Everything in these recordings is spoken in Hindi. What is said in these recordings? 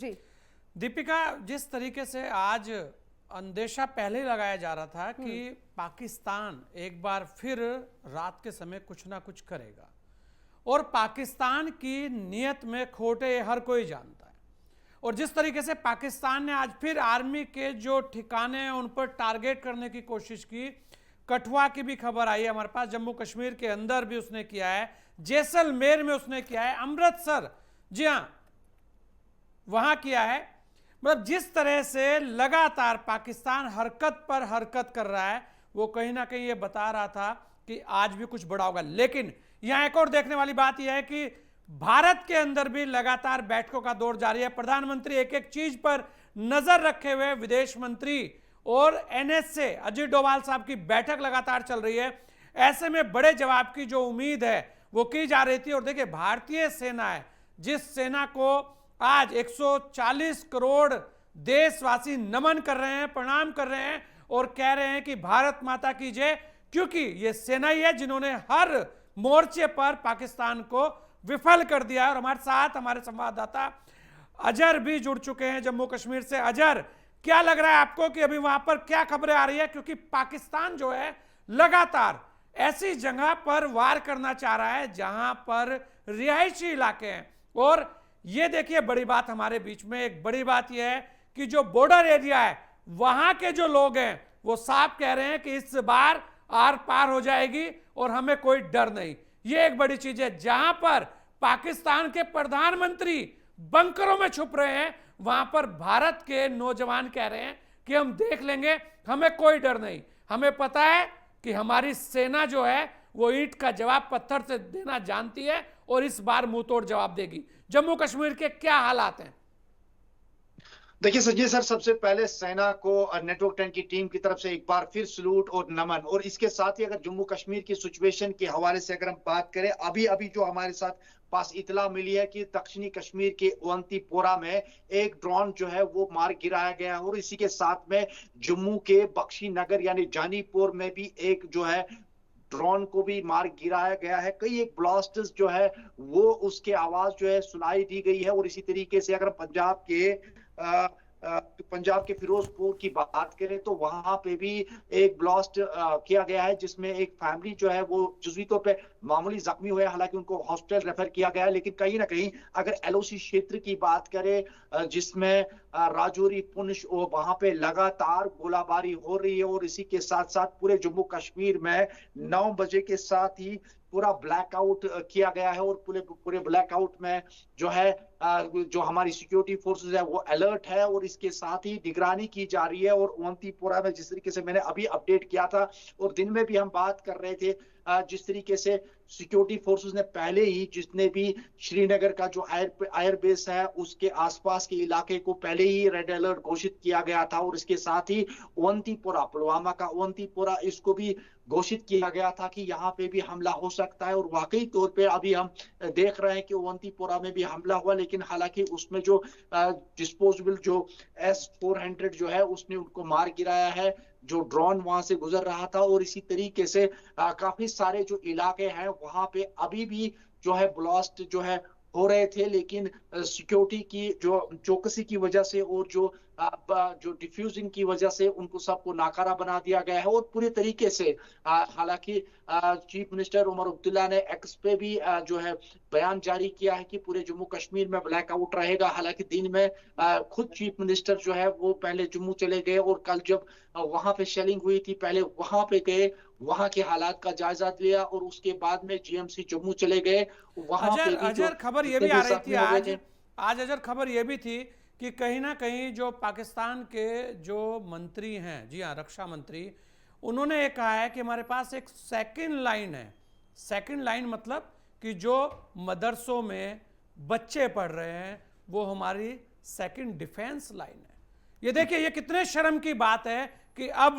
जी। दीपिका, जिस तरीके से आज अंदेशा पहले ही लगाया जा रहा था कि पाकिस्तान एक बार फिर रात के समय कुछ ना कुछ करेगा और पाकिस्तान की नीयत में खोटे हर कोई जानता है, और जिस तरीके से पाकिस्तान ने आज फिर आर्मी के जो ठिकाने हैं उन पर टारगेट करने की कोशिश की। कठुआ की भी खबर आई है हमारे पास, जम्मू कश्मीर के अंदर भी उसने किया है, जैसलमेर में उसने किया है, अमृतसर, जी हां, वहां किया है। मतलब जिस तरह से लगातार पाकिस्तान हरकत पर हरकत कर रहा है, वो कहीं ना कहीं ये बता रहा था कि आज भी कुछ बड़ा होगा। लेकिन यहां एक और देखने वाली बात यह है कि भारत के अंदर भी लगातार बैठकों का दौर जारी है। प्रधानमंत्री एक एक चीज पर नजर रखे हुए, विदेश मंत्री और एनएसए अजीत डोभाल साहब की बैठक लगातार चल रही है। ऐसे में बड़े जवाब की जो उम्मीद है वो की जा रही थी। और देखिए, भारतीय सेना है, जिस सेना को आज 140 करोड़ देशवासी नमन कर रहे हैं, प्रणाम कर रहे हैं और कह रहे हैं कि भारत माता की जय, क्योंकि यह सेना ही है जिन्होंने हर मोर्चे पर पाकिस्तान को विफल कर दिया है। और हमारे साथ हमारे संवाददाता अजहर भी जुड़ चुके हैं जम्मू कश्मीर से। अजहर, क्या लग रहा है आपको कि अभी वहां पर क्या खबरें आ रही है? क्योंकि पाकिस्तान जो है लगातार ऐसी जगह पर वार करना चाह रहा है जहां पर रिहायशी इलाके हैं। और ये देखिए, बड़ी बात हमारे बीच में एक बड़ी बात यह है कि जो बॉर्डर एरिया है वहां के जो लोग हैं वो साफ कह रहे हैं कि इस बार आर पार हो जाएगी और हमें कोई डर नहीं। ये एक बड़ी चीज है। जहां पर पाकिस्तान के प्रधानमंत्री बंकरों में छुप रहे हैं, वहां पर भारत के नौजवान कह रहे हैं कि हम देख लेंगे, हमें कोई डर नहीं, हमें पता है कि हमारी सेना जो है वो ईंट का जवाब पत्थर से देना जानती है और इस बार मुंह तोड़ जवाब देगी। जम्मू कश्मीर के क्या हालात हैं? देखिए संजय सर, सबसे पहले सेना को नेटवर्क 10 की टीम की तरफ से एक बार फिर सलूट और नमन। और इसके साथ ही अगर जम्मू कश्मीर की सिचुएशन के हवाले से अगर हम बात करें, अभी अभी जो हमारे साथ पास इतला मिली है कि दक्षिणी कश्मीर के अवंतीपोरा में एक ड्रोन जो है वो मार गिराया गया है। और इसी के साथ में जम्मू के बख्शी नगर यानी जानीपुर में भी एक जो है ड्रोन को भी मार गिराया गया है। कई एक ब्लास्टर्स जो है वो उसके आवाज जो है सुनाई दी गई है। और इसी तरीके से अगर पंजाब के फिरोजपुर की बात करें तो वहां पे भी एक ब्लास्ट किया गया है, जिसमें एक फैमिली जो है वो जुज़वी तौर पे मामूली जख्मी हुए, हालांकि उनको हॉस्पिटल रेफर किया गया है। लेकिन कहीं ना कहीं अगर एलओसी क्षेत्र की बात करें जिसमें राजौरी, पुंछ, और वहां पे लगातार गोलाबारी हो रही है। और इसी के साथ साथ पूरे जम्मू कश्मीर में 9 बजे के साथ ही पूरा ब्लैकआउट किया गया है। और पूरे पूरे ब्लैकआउट में जो है जो हमारी सिक्योरिटी फोर्सेस है वो अलर्ट है और इसके साथ ही निगरानी की जा रही है। और अवंतीपोरा में जिस तरीके से मैंने अभी अपडेट किया था और दिन में भी हम बात कर रहे थे, जिस तरीके से सिक्योरिटी फोर्सेस ने पहले ही जितने भी श्रीनगर का जो एयर बेस है उसके आसपास के इलाके को पहले ही रेड अलर्ट घोषित किया गया था। और इसके साथ ही अवंतीपोरा, पुलवामा का अवंतीपोरा, इसको भी घोषित किया गया था कि यहाँ पे भी हमला हो सकता है। और वाकई तौर पे अभी हम देख रहे हैं कि अवंतीपोरा में भी हमला हुआ, लेकिन हालांकि उसमें जो डिस्पोजेबल जो S-400 जो है उसने उनको मार गिराया है, जो ड्रोन वहां से गुजर रहा था। और इसी तरीके से काफी सारे जो इलाके हैं वहां पे अभी भी जो है ब्लास्ट जो है हो रहे थे, लेकिन सिक्योरिटी की जो चौकसी की वजह से और जो डिफ्यूजिंग की वजह से उनको सबको नाकारा बना दिया गया है। और पूरे तरीके से हालांकि चीफ मिनिस्टर उमर अब्दुल्ला ने एक्स पे भी जो है बयान जारी किया है कि पूरे जम्मू कश्मीर में ब्लैकआउट रहेगा। हालांकि दिन में खुद चीफ मिनिस्टर जो है वो पहले जम्मू चले गए और कल जब वहां पे शेलिंग हुई थी पहले वहां पे गए, वहां के हालात का जायजा लिया और उसके बाद में जीएमसी जम्मू चले गए। वहां पे भी जो खबर ये भी आ रही थी आज अजहर, खबर ये भी थी कि कहीं ना कहीं जो पाकिस्तान के जो मंत्री हैं, जी हाँ, रक्षा मंत्री, उन्होंने ये कहा है कि हमारे पास एक सेकंड लाइन है। सेकंड लाइन मतलब कि जो मदरसों में बच्चे पढ़ रहे हैं वो हमारी सेकंड डिफेंस लाइन है। ये देखिए, ये कितने शर्म की बात है कि अब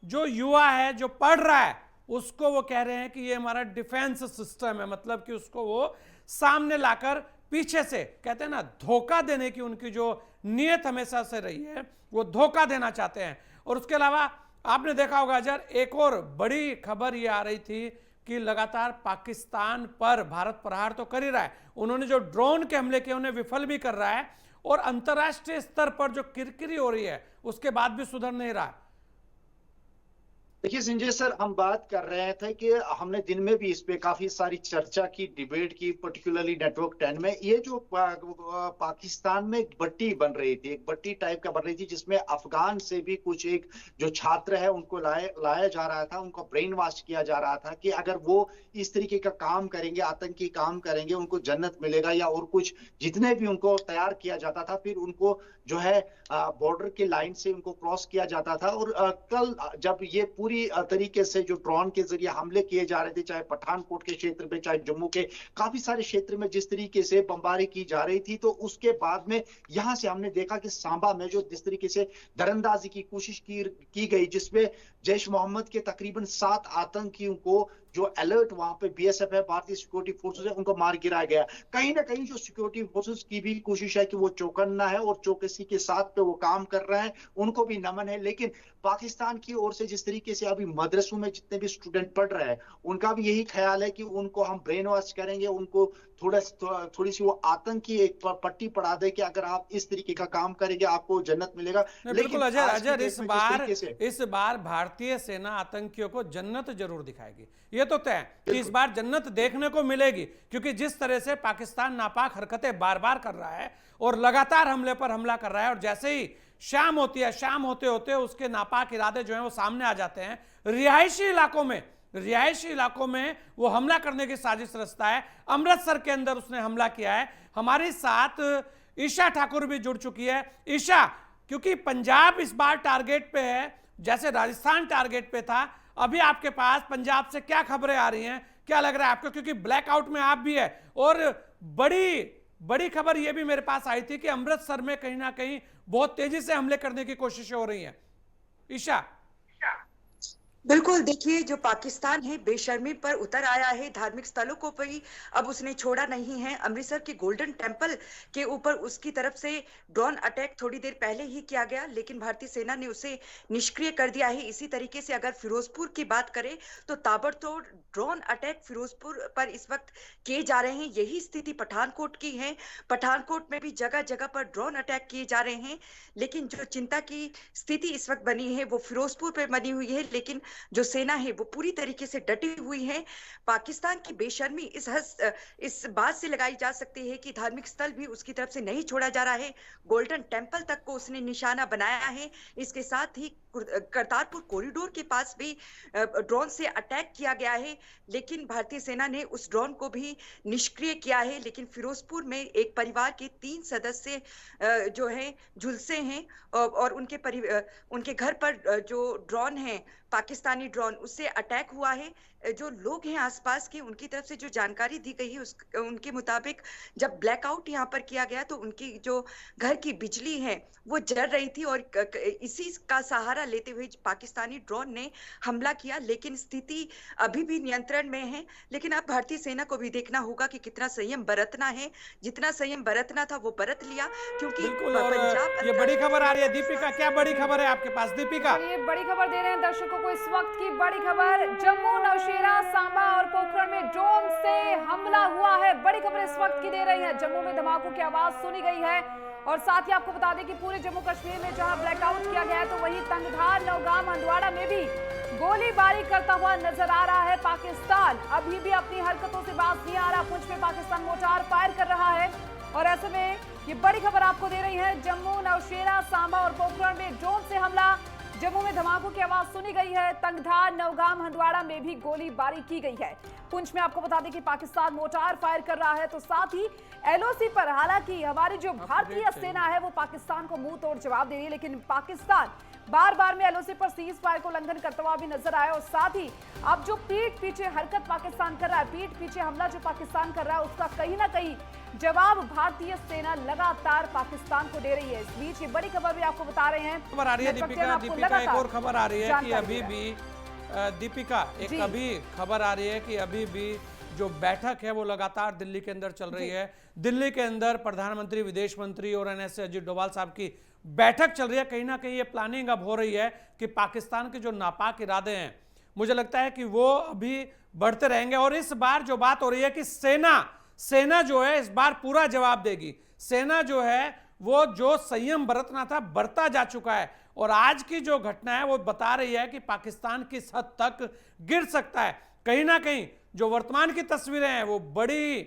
जो युवा है जो पढ़ रहा है उसको वो कह रहे हैं कि ये हमारा डिफेंस सिस्टम है। मतलब कि उसको वो सामने लाकर पीछे से, कहते हैं ना, धोखा देने की उनकी जो नीयत हमेशा से रही है, वो धोखा देना चाहते हैं। और उसके अलावा आपने देखा होगा अजहर, एक और बड़ी खबर ये आ रही थी कि लगातार पाकिस्तान पर भारत प्रहार तो कर ही रहा है, उन्होंने जो ड्रोन के हमले किए उन्हें विफल भी कर रहा है। और अंतर्राष्ट्रीय स्तर पर जो किरकिरी हो रही है उसके बाद भी सुधर नहीं रहा है। देखिए संजय सर, हम बात कर रहे थे कि हमने दिन में भी इस पे काफी सारी चर्चा की, डिबेट की, पर्टिकुलरली नेटवर्क 10 में। ये जो पाकिस्तान में एक बट्टी बन रही थी, एक बट्टी टाइप का बन रही थी, जिसमें अफगान से भी कुछ एक जो छात्र है उनको लाया जा रहा था, उनको ब्रेन वॉश किया जा रहा था कि अगर वो इस तरीके का काम करेंगे, आतंकी काम करेंगे, उनको जन्नत मिलेगा, या और कुछ जितने भी उनको तैयार किया जाता था, फिर उनको जो है बॉर्डर के लाइन से उनको क्रॉस किया जाता था। और कल जब ये पूरी तरीके से जो ड्रोन के जरिए हमले किए जा रहे थे, चाहे पठानकोट के क्षेत्र में, चाहे जम्मू के काफी सारे क्षेत्र में जिस तरीके से बमबारी की जा रही थी, तो उसके बाद में यहां से हमने देखा कि सांबा में जो जिस तरीके से दरअंदाजी की कोशिश की गई, जिसमें जैश मोहम्मद के तकरीबन 7 आतंकियों को जो अलर्ट वहां पे बीएसएफ है, भारतीय सिक्योरिटी फोर्सेस है, उनको मार गिराया गया। कहीं ना कहीं जो सिक्योरिटी फोर्सेस की भी कोशिश है कि वो चौकन्ना है और चौकसी के साथ पे वो काम कर रहे हैं, उनको भी नमन है। लेकिन पाकिस्तान की ओर से जिस तरीके से अभी मदरसों में जितने भी स्टूडेंट पढ़ रहे हैं, उनका भी यही ख्याल है कि उनको हम ब्रेन वॉश करेंगे, उनको थोड़ी सी वो आतंकी एक पट्टी पड़ा दे कि अगर आप इस तरीके का काम करेंगे आपको जन्नत मिलेगा। बिल्कुल अजहर, इस बार भारतीय सेना आतंकियों को जन्नत जरूर दिखाएगी, ये तो तय है कि इस बार जन्नत देखने को मिलेगी, क्योंकि जिस तरह से पाकिस्तान नापाक हरकतें बार बार कर रहा है और लगातार हमले पर हमला कर रहा है, और जैसे ही शाम होती है, शाम होते होते उसके नापाक इरादे जो हैं वो सामने आ जाते हैं। रिहायशी इलाकों में वो हमला करने की साजिश रचता है। अमृतसर के अंदर उसने हमला किया है। हमारे साथ ईशा ठाकुर भी जुड़ चुकी है। ईशा, क्योंकि पंजाब इस बार टारगेट पे है, जैसे राजस्थान टारगेट पे था, अभी आपके पास पंजाब से क्या खबरें आ रही हैं, क्या लग रहा है आपको? क्योंकि ब्लैकआउट में आप भी है, और बड़ी खबर यह भी मेरे पास आई थी कि अमृतसर में कहीं ना कहीं बहुत तेजी से हमले करने की कोशिशें हो रही हैं। ईशा। बिल्कुल, देखिए जो पाकिस्तान है बेशर्मी पर उतर आया है, धार्मिक स्थलों को भी अब उसने छोड़ा नहीं है। अमृतसर के गोल्डन टेम्पल के ऊपर उसकी तरफ से ड्रोन अटैक थोड़ी देर पहले ही किया गया, लेकिन भारतीय सेना ने उसे निष्क्रिय कर दिया है। इसी तरीके से अगर फिरोजपुर की बात करें तो ताबड़तोड़ ड्रोन अटैक फिरोजपुर पर इस वक्त किए जा रहे हैं। यही स्थिति पठानकोट की है। पठानकोट में भी जगह जगह पर ड्रोन अटैक किए जा रहे हैं, लेकिन जो चिंता की स्थिति इस वक्त बनी है वो फिरोजपुर पर बनी हुई है। लेकिन जो सेना है वो पूरी तरीके से डटी हुई है। पाकिस्तान की बेशर्मी इस बात से लगाई जा सकती है कि धार्मिक स्थल भी उसकी तरफ से नहीं छोड़ा जा रहा है। गोल्डन टेम्पल तक को उसने निशाना बनाया है। इसके साथ ही करतारपुर कॉरिडोर के पास भी ड्रोन से अटैक किया गया है, लेकिन भारतीय सेना ने उस ड्रोन को भी निष्क्रिय किया है। लेकिन फिरोजपुर में एक परिवार के 3 सदस्य जो है झुलसे हैं, और उनके घर पर जो ड्रोन है, पाकिस्तानी ड्रोन, उससे अटैक हुआ है। जो लोग हैं आसपास के, उनकी तरफ से जो जानकारी दी गई है उनके मुताबिक जब ब्लैकआउट यहाँ पर किया गया तो उनकी जो घर की बिजली है वो जल रही थी, और इसी का सहारा लेते हुए पाकिस्तानी ड्रोन ने हमला किया। लेकिन स्थिति अभी भी नियंत्रण में है। लेकिन अब भारतीय सेना को भी देखना होगा कि कितना संयम बरतना है। जितना संयम बरतना था वो बरत लिया, क्योंकि पंजाब। ये बड़ी खबर आ रही है। दीपिका, क्या बड़ी खबर है आपके पास? दीपिका, ये बड़ी खबर दे रहे हैं दर्शकों को इस वक्त की बड़ी खबर। जम्मू, नौशेरा, सांबा और पोखरण में ड्रोन से हमला हुआ है। बड़ी खबर इस वक्त की दे रही है। जम्मू में धमाकों की आवाज सुनी गई है, और साथ ही आपको बता दें कि पूरे जम्मू कश्मीर में जहां ब्लैकआउट किया गया है, तो वहीं तंगधार, नौगाम, हंदवाड़ा में भी गोलीबारी करता हुआ नजर आ रहा है पाकिस्तान। अभी भी अपनी हरकतों से बाज नहीं आ रहा। पुंछ में पाकिस्तान मोर्टार फायर कर रहा है, और ऐसे में ये बड़ी खबर आपको दे रही है। जम्मू, नौशेरा, सांबा और पोखरण में ड्रोन से हमला। जम्मू में धमाकों की आवाज सुनी गई है। तंगधार, नौगाम, हंदवाड़ा में भी गोलीबारी की गई है। पुंछ में आपको बता दें कि पाकिस्तान मोर्टार फायर कर रहा है, तो साथ ही एलओसी पर हालांकि हमारी जो भारतीय सेना है वो पाकिस्तान को मुंह तोड़ जवाब दे रही है, लेकिन पाकिस्तान बार बार में एलओसी पर सीज फायर को उल्लंघन करता हुआ भी नजर आया। और साथ ही अब जो पीठ पीछे हरकत पाकिस्तान कर रहा है, पीठ पीछे हमला जो पाकिस्तान कर रहा है, उसका कहीं ना कहीं जवाब भारतीय सेना लगातार पाकिस्तान को दे रही है। इस बीच ये बड़ी खबर भी आपको बता रहे हैं। खबर आ रही है दीपिका, एक और खबर आ रही है कि अभी भी दीपिका, एक अभी खबर आ रही है कि अभी भी जो बैठक है वो लगातार दिल्ली के अंदर चल रही है। दिल्ली के अंदर प्रधानमंत्री, विदेश मंत्री और एनएसए अजीत डोभाल साहब की बैठक चल रही है। कहीं ना कहीं ये प्लानिंग अब हो रही है कि पाकिस्तान के जो नापाक इरादे हैं, मुझे लगता है कि वो अभी बढ़ते रहेंगे। और इस बार जो बात हो रही है कि सेना जो है इस बार पूरा जवाब देगी। सेना जो है वो जो संयम बरतना था बरता जा चुका है। और आज की जो घटना है वो बता रही है कि पाकिस्तान किस हद तक गिर सकता है। कहीं ना कहीं जो वर्तमान की तस्वीरें हैं वो बड़ी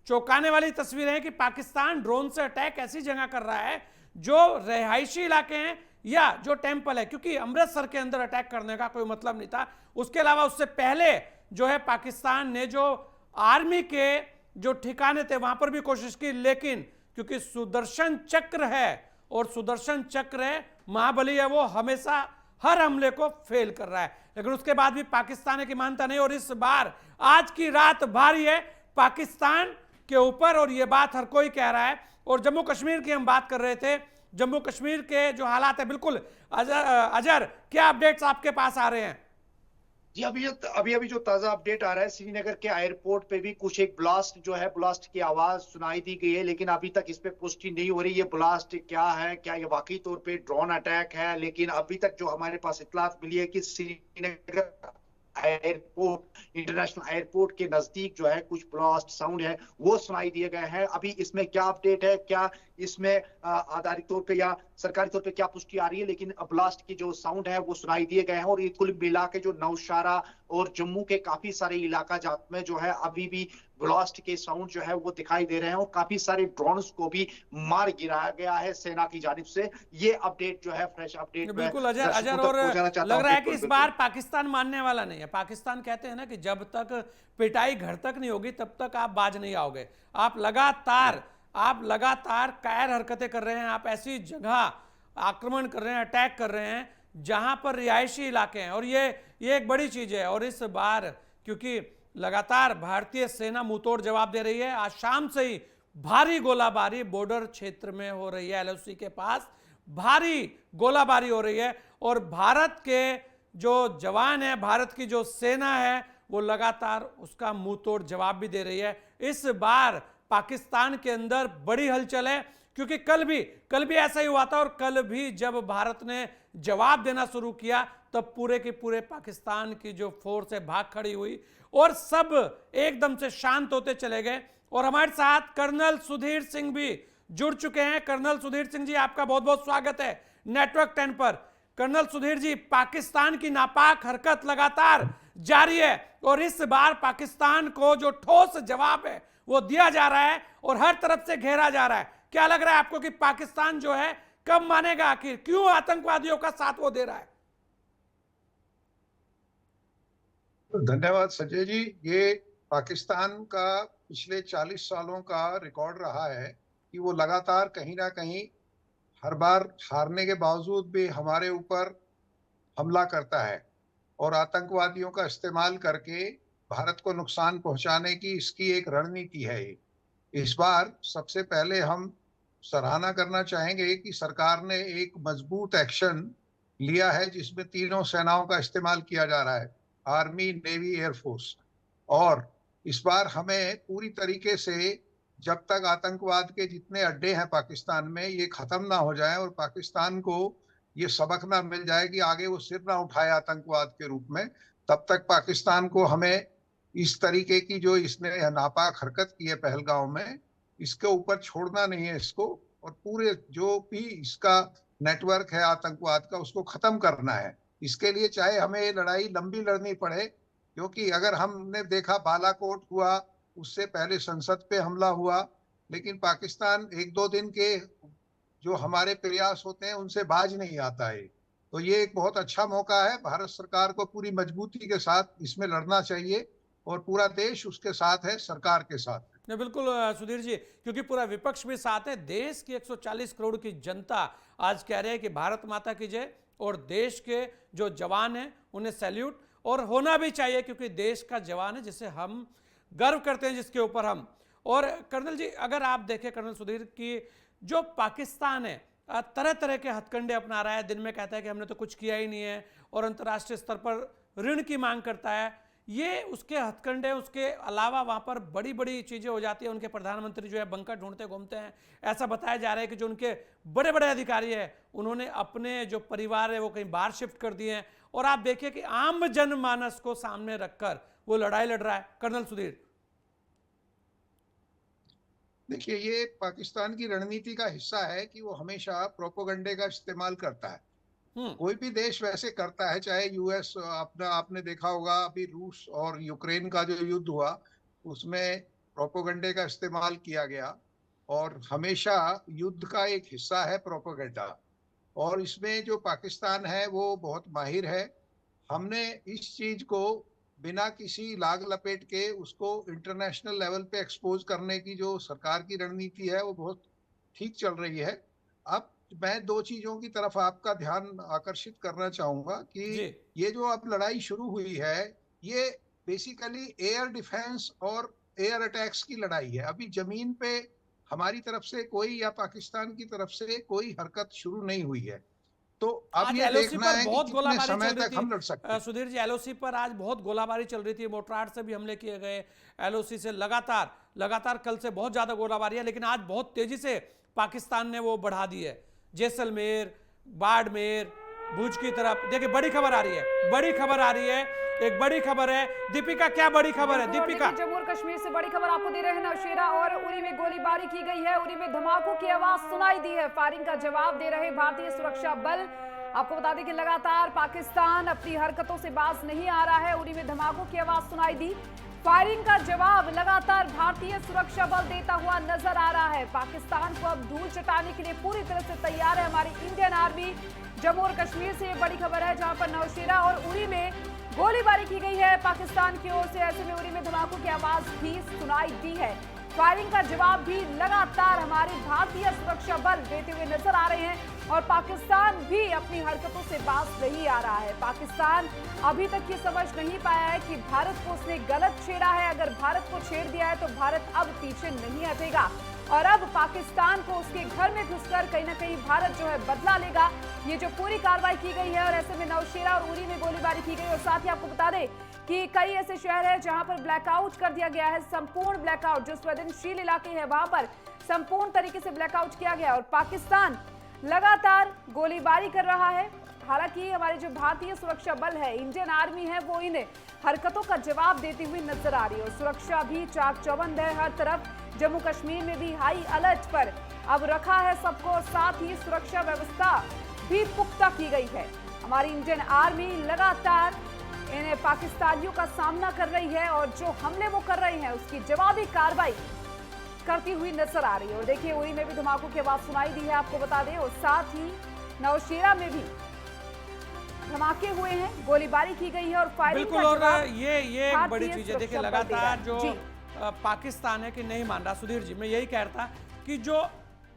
चौंकाने वाली तस्वीरें हैं कि पाकिस्तान ड्रोन से अटैक ऐसी जगह कर रहा है जो रिहायशी इलाके हैं या जो टेंपल है, क्योंकि अमृतसर के अंदर अटैक करने का कोई मतलब नहीं था। उसके अलावा उससे पहले जो है पाकिस्तान ने जो आर्मी के जो ठिकाने थे वहां पर भी कोशिश की, लेकिन क्योंकि सुदर्शन चक्र है और सुदर्शन चक्र है, महाबली है, वो हमेशा हर हमले को फेल कर रहा है। लेकिन उसके बाद भी पाकिस्तान की मानता नहीं। और इस बार आज की रात भारी है पाकिस्तान के ऊपर और ये बात हर कोई कह रहा है। और जम्मू कश्मीर की हम बात कर रहे थे, जम्मू कश्मीर के जो हालात है, बिल्कुल अजर क्या अपडेट्स आपके पास आ रहे हैं? जी, अभी जो ताजा अपडेट आ रहा है, श्रीनगर के एयरपोर्ट पे भी कुछ एक ब्लास्ट की आवाज सुनाई दी गई है, लेकिन अभी तक इस पे पुष्टि नहीं हो रही ये ब्लास्ट क्या है, क्या ये वाकई तौर पे ड्रोन अटैक है। लेकिन अभी तक जो हमारे पास इत्तलात मिली है कि श्रीनगर एयरपोर्ट, इंटरनेशनल एयरपोर्ट के नजदीक जो है कुछ ब्लास्ट साउंड है वो सुनाई दिए गए हैं। अभी इसमें क्या अपडेट है, क्या इसमें आधारिक तौर पे या सरकारी तौर पे क्या पुष्टि आ रही है, लेकिन ब्लास्ट की जो साउंड है वो सुनाई दिए गए हैं। और ये कुल मिला के जो नौशारा और जम्मू के काफी सारे इलाका जात में जो है अभी भी ब्लास्ट के साउंड जो है वो दिखाई दे रहे हैं और काफी सारे ड्रोन्स को भी मार गिराया गया है सेना की जानिब से। ये अपडेट जो है फ्रेश अपडेट बिल्कुल अजर और लग रहा है कि इस बार पाकिस्तान मानने वाला नहीं है। पाकिस्तान कहते हैं ना कि जब तक पिटाई घर तक नहीं होगी तब तक आप बाज नहीं आओगे। आप लगातार कायर हरकतें कर रहे हैं, आप ऐसी जगह आक्रमण कर रहे हैं, अटैक कर रहे हैं जहां पर रिहायशी इलाके हैं, और ये एक बड़ी चीज है। और इस बार क्योंकि लगातार भारतीय सेना मुंहतोड़ जवाब दे रही है, आज शाम से ही भारी गोलाबारी बॉर्डर क्षेत्र में हो रही है, एलओसी के पास भारी गोलाबारी हो रही है। और भारत के जो जवान है, भारत की जो सेना है, वो लगातार उसका मुंहतोड़ जवाब भी दे रही है। इस बार पाकिस्तान के अंदर बड़ी हलचल है, क्योंकि कल भी ऐसा ही हुआ था। और कल भी जब भारत ने जवाब देना शुरू किया तब पूरे के पूरे पाकिस्तान की जो फोर्स है भाग खड़ी हुई और सब एकदम से शांत होते चले गए। और हमारे साथ कर्नल सुधीर सिंह भी जुड़ चुके हैं। कर्नल सुधीर सिंह जी, आपका बहुत बहुत स्वागत है नेटवर्क 10 पर। कर्नल सुधीर जी, पाकिस्तान की नापाक हरकत लगातार जारी है और इस बार पाकिस्तान को जो ठोस जवाब है वो दिया जा रहा है और हर तरफ से घेरा जा रहा है। क्या लग रहा है आपको कि पाकिस्तान जो है कब मानेगा, आखिर क्यों आतंकवादियों का साथ वो दे रहा है? धन्यवाद संजय जी। ये पाकिस्तान का पिछले 40 सालों का रिकॉर्ड रहा है कि वो लगातार कहीं ना कहीं हर बार हारने के बावजूद भी हमारे ऊपर हमला करता है और आतंकवादियों का इस्तेमाल करके भारत को नुकसान पहुंचाने की इसकी एक रणनीति है। इस बार सबसे पहले हम सराहना करना चाहेंगे कि सरकार ने एक मजबूत एक्शन लिया है जिसमें तीनों सेनाओं का इस्तेमाल किया जा रहा है, आर्मी, नेवी, एयरफोर्स। और इस बार हमें पूरी तरीके से जब तक आतंकवाद के जितने अड्डे हैं पाकिस्तान में ये खत्म ना हो जाए और पाकिस्तान को ये सबक ना मिल जाए कि आगे वो सिर ना उठाए आतंकवाद के रूप में, तब तक पाकिस्तान को हमें इस तरीके की जो इसने नापाक हरकत की है पहलगांव में, इसके ऊपर छोड़ना नहीं है इसको। और पूरे जो भी इसका नेटवर्क है आतंकवाद का उसको खत्म करना है। इसके लिए चाहे हमें ये लड़ाई लंबी लड़नी पड़े, क्योंकि अगर हमने देखा बालाकोट हुआ, उससे पहले संसद पे हमला हुआ, लेकिन पाकिस्तान 1-2 दिन के जो हमारे प्रयास होते हैं उनसे बाज नहीं आता है। तो ये एक बहुत अच्छा मौका है, भारत सरकार को पूरी मजबूती के साथ इसमें लड़ना चाहिए और पूरा देश उसके साथ है, सरकार के साथ है। नहीं, बिल्कुल सुधीर जी, क्योंकि पूरा विपक्ष भी साथ है। देश की 140 करोड़ की जनता आज कह रहे हैं कि भारत माता की जय, और देश के जो जवान हैं उन्हें सैल्यूट, और होना भी चाहिए क्योंकि देश का जवान है जिसे हम गर्व करते हैं, जिसके ऊपर हम। और कर्नल जी, अगर आप देखें कर्नल सुधीर की जो पाकिस्तान है तरह तरह के हथकंडे अपना रहा है, दिन में कहता है कि हमने तो कुछ किया ही नहीं है और अंतर्राष्ट्रीय स्तर पर ऋण की मांग करता है, ये उसके हथकंडे। उसके अलावा वहाँ पर बड़ी बड़ी चीज़ें हो जाती हैं। उनके प्रधानमंत्री जो है बंकर ढूंढते घूमते हैं। ऐसा बताया जा रहा है कि जो उनके बड़े बड़े अधिकारी हैं उन्होंने अपने जो परिवार है वो कहीं बाहर शिफ्ट कर दिए हैं। और आप देखिए कि आम जनमानस को सामने रखकर वो लड़ाई लड़ रहा है। कर्नल सुधीर, देखिए, ये पाकिस्तान की रणनीति का हिस्सा है कि वो हमेशा प्रोपोगंडे का इस्तेमाल करता है। कोई भी देश वैसे करता है, चाहे यूएस, अपना आपने देखा होगा अभी रूस और यूक्रेन का जो युद्ध हुआ उसमें प्रोपोगंडे का इस्तेमाल किया गया, और हमेशा युद्ध का एक हिस्सा है प्रोपोगंडा। और इसमें जो पाकिस्तान है वो बहुत माहिर है। हमने इस चीज को बिना किसी लाग लपेट के उसको इंटरनेशनल लेवल पे एक्सपोज करने की जो सरकार की रणनीति है वो बहुत ठीक चल रही है। अब मैं दो चीजों की तरफ आपका ध्यान आकर्षित करना चाहूंगा कि जी ये जो अब लड़ाई शुरू हुई है, ये बेसिकली एयर डिफेंस और एयर अटैक्स की लड़ाई है। अभी जमीन पे हमारी तरफ से कोई या पाकिस्तान की तरफ से कोई हरकत शुरू नहीं हुई है। तो अब आज ये एलओसी देखना पर है कि बहुत कितने गोलाबारी समय चल रही तक हम लड़ सकते थी हैं। सुधीर जी, एलओसी पर आज बहुत गोलाबारी चल रही थी, मोर्टार से भी हमले किए गए। एलओसी से लगातार लगातार कल से बहुत ज्यादा गोलाबारी है, लेकिन आज बहुत तेजी से पाकिस्तान ने वो बढ़ा दी है। जैसलमेर, बाड़मेर, भुज की तरफ देखिए बड़ी खबर आ रही है, बड़ी खबर आ रही है, एक बड़ी खबर है। दीपिका, क्या बड़ी खबर है दीपिका? जम्मू और कश्मीर से बड़ी खबर आपको दे रहे हैं। नौशेरा और उरी में गोलीबारी की गई है। उरी में धमाकों की आवाज सुनाई दी है। फायरिंग का जवाब दे रहे भारतीय सुरक्षा बल। आपको बता दें कि लगातार पाकिस्तान अपनी हरकतों से बाज नहीं आ रहा है। उरी में धमाकों की आवाज सुनाई दी। फायरिंग का जवाब लगातार भारतीय सुरक्षा बल देता हुआ नजर आ रहा है। पाकिस्तान को अब धूल चटाने के लिए पूरी तरह से तैयार है हमारी इंडियन आर्मी। जम्मू और कश्मीर से ये बड़ी खबर है, जहां पर नौशेरा और उरी में गोलीबारी की गई है पाकिस्तान की ओर से। ऐसे में उरी में धमाकों की आवाज भी सुनाई दी है। फायरिंग का जवाब भी लगातार हमारे भारतीय सुरक्षा बल देते हुए नजर आ रहे हैं, और पाकिस्तान भी अपनी हरकतों से बाज नहीं आ रहा है। पाकिस्तान अभी तक ये समझ नहीं पाया है कि भारत को उसने गलत छेड़ा है। अगर भारत को छेड़ दिया है तो भारत अब पीछे नहीं हटेगा, और अब पाकिस्तान को उसके घर में घुसकर कहीं ना कहीं भारत जो है बदला लेगा। ये जो पूरी कार्रवाई की गई है, और ऐसे में नौशेरा और उरी में गोलीबारी की गई। और साथ ही आपको बता दें कि कई ऐसे शहर हैं जहां पर ब्लैकआउट कर दिया गया है, संपूर्ण ब्लैकआउट। जो संवेदनशील इलाके हैं वहां पर संपूर्ण तरीके से ब्लैकआउट किया गया, और पाकिस्तान लगातार गोलीबारी कर रहा है। हालांकि हमारे जो भारतीय सुरक्षा बल है, इंडियन आर्मी है, वो इन हरकतों का जवाब देती हुई नजर आ रही है। और सुरक्षा भी चाक चौबंद है हर तरफ। जम्मू कश्मीर में भी हाई अलर्ट पर अब रखा है सबको, और साथ ही सुरक्षा व्यवस्था भी पुख्ता की गई है। हमारी इंडियन आर्मी लगातार इन पाकिस्तानियों का सामना कर रही है, और जो हमले वो कर रहे हैं उसकी जवाबी कार्रवाई करती हुई नजर आ रही है। और देखिए उरी में भी धमाकों की आवाज सुनाई दी है, आपको बता दें। और साथ ही नौशेरा में भी धमाके हुए हैं, गोलीबारी की गई है, और फायरिंग बिल्कुल। का और जवाब ये एक बड़ी भारतीय चीज है, देखिए सुरक्षा बल दे रहा है। लगातार जो जी। पाकिस्तान है कि नहीं मान रहा। सुधीर जी, मैं यही कह रहा था कि जो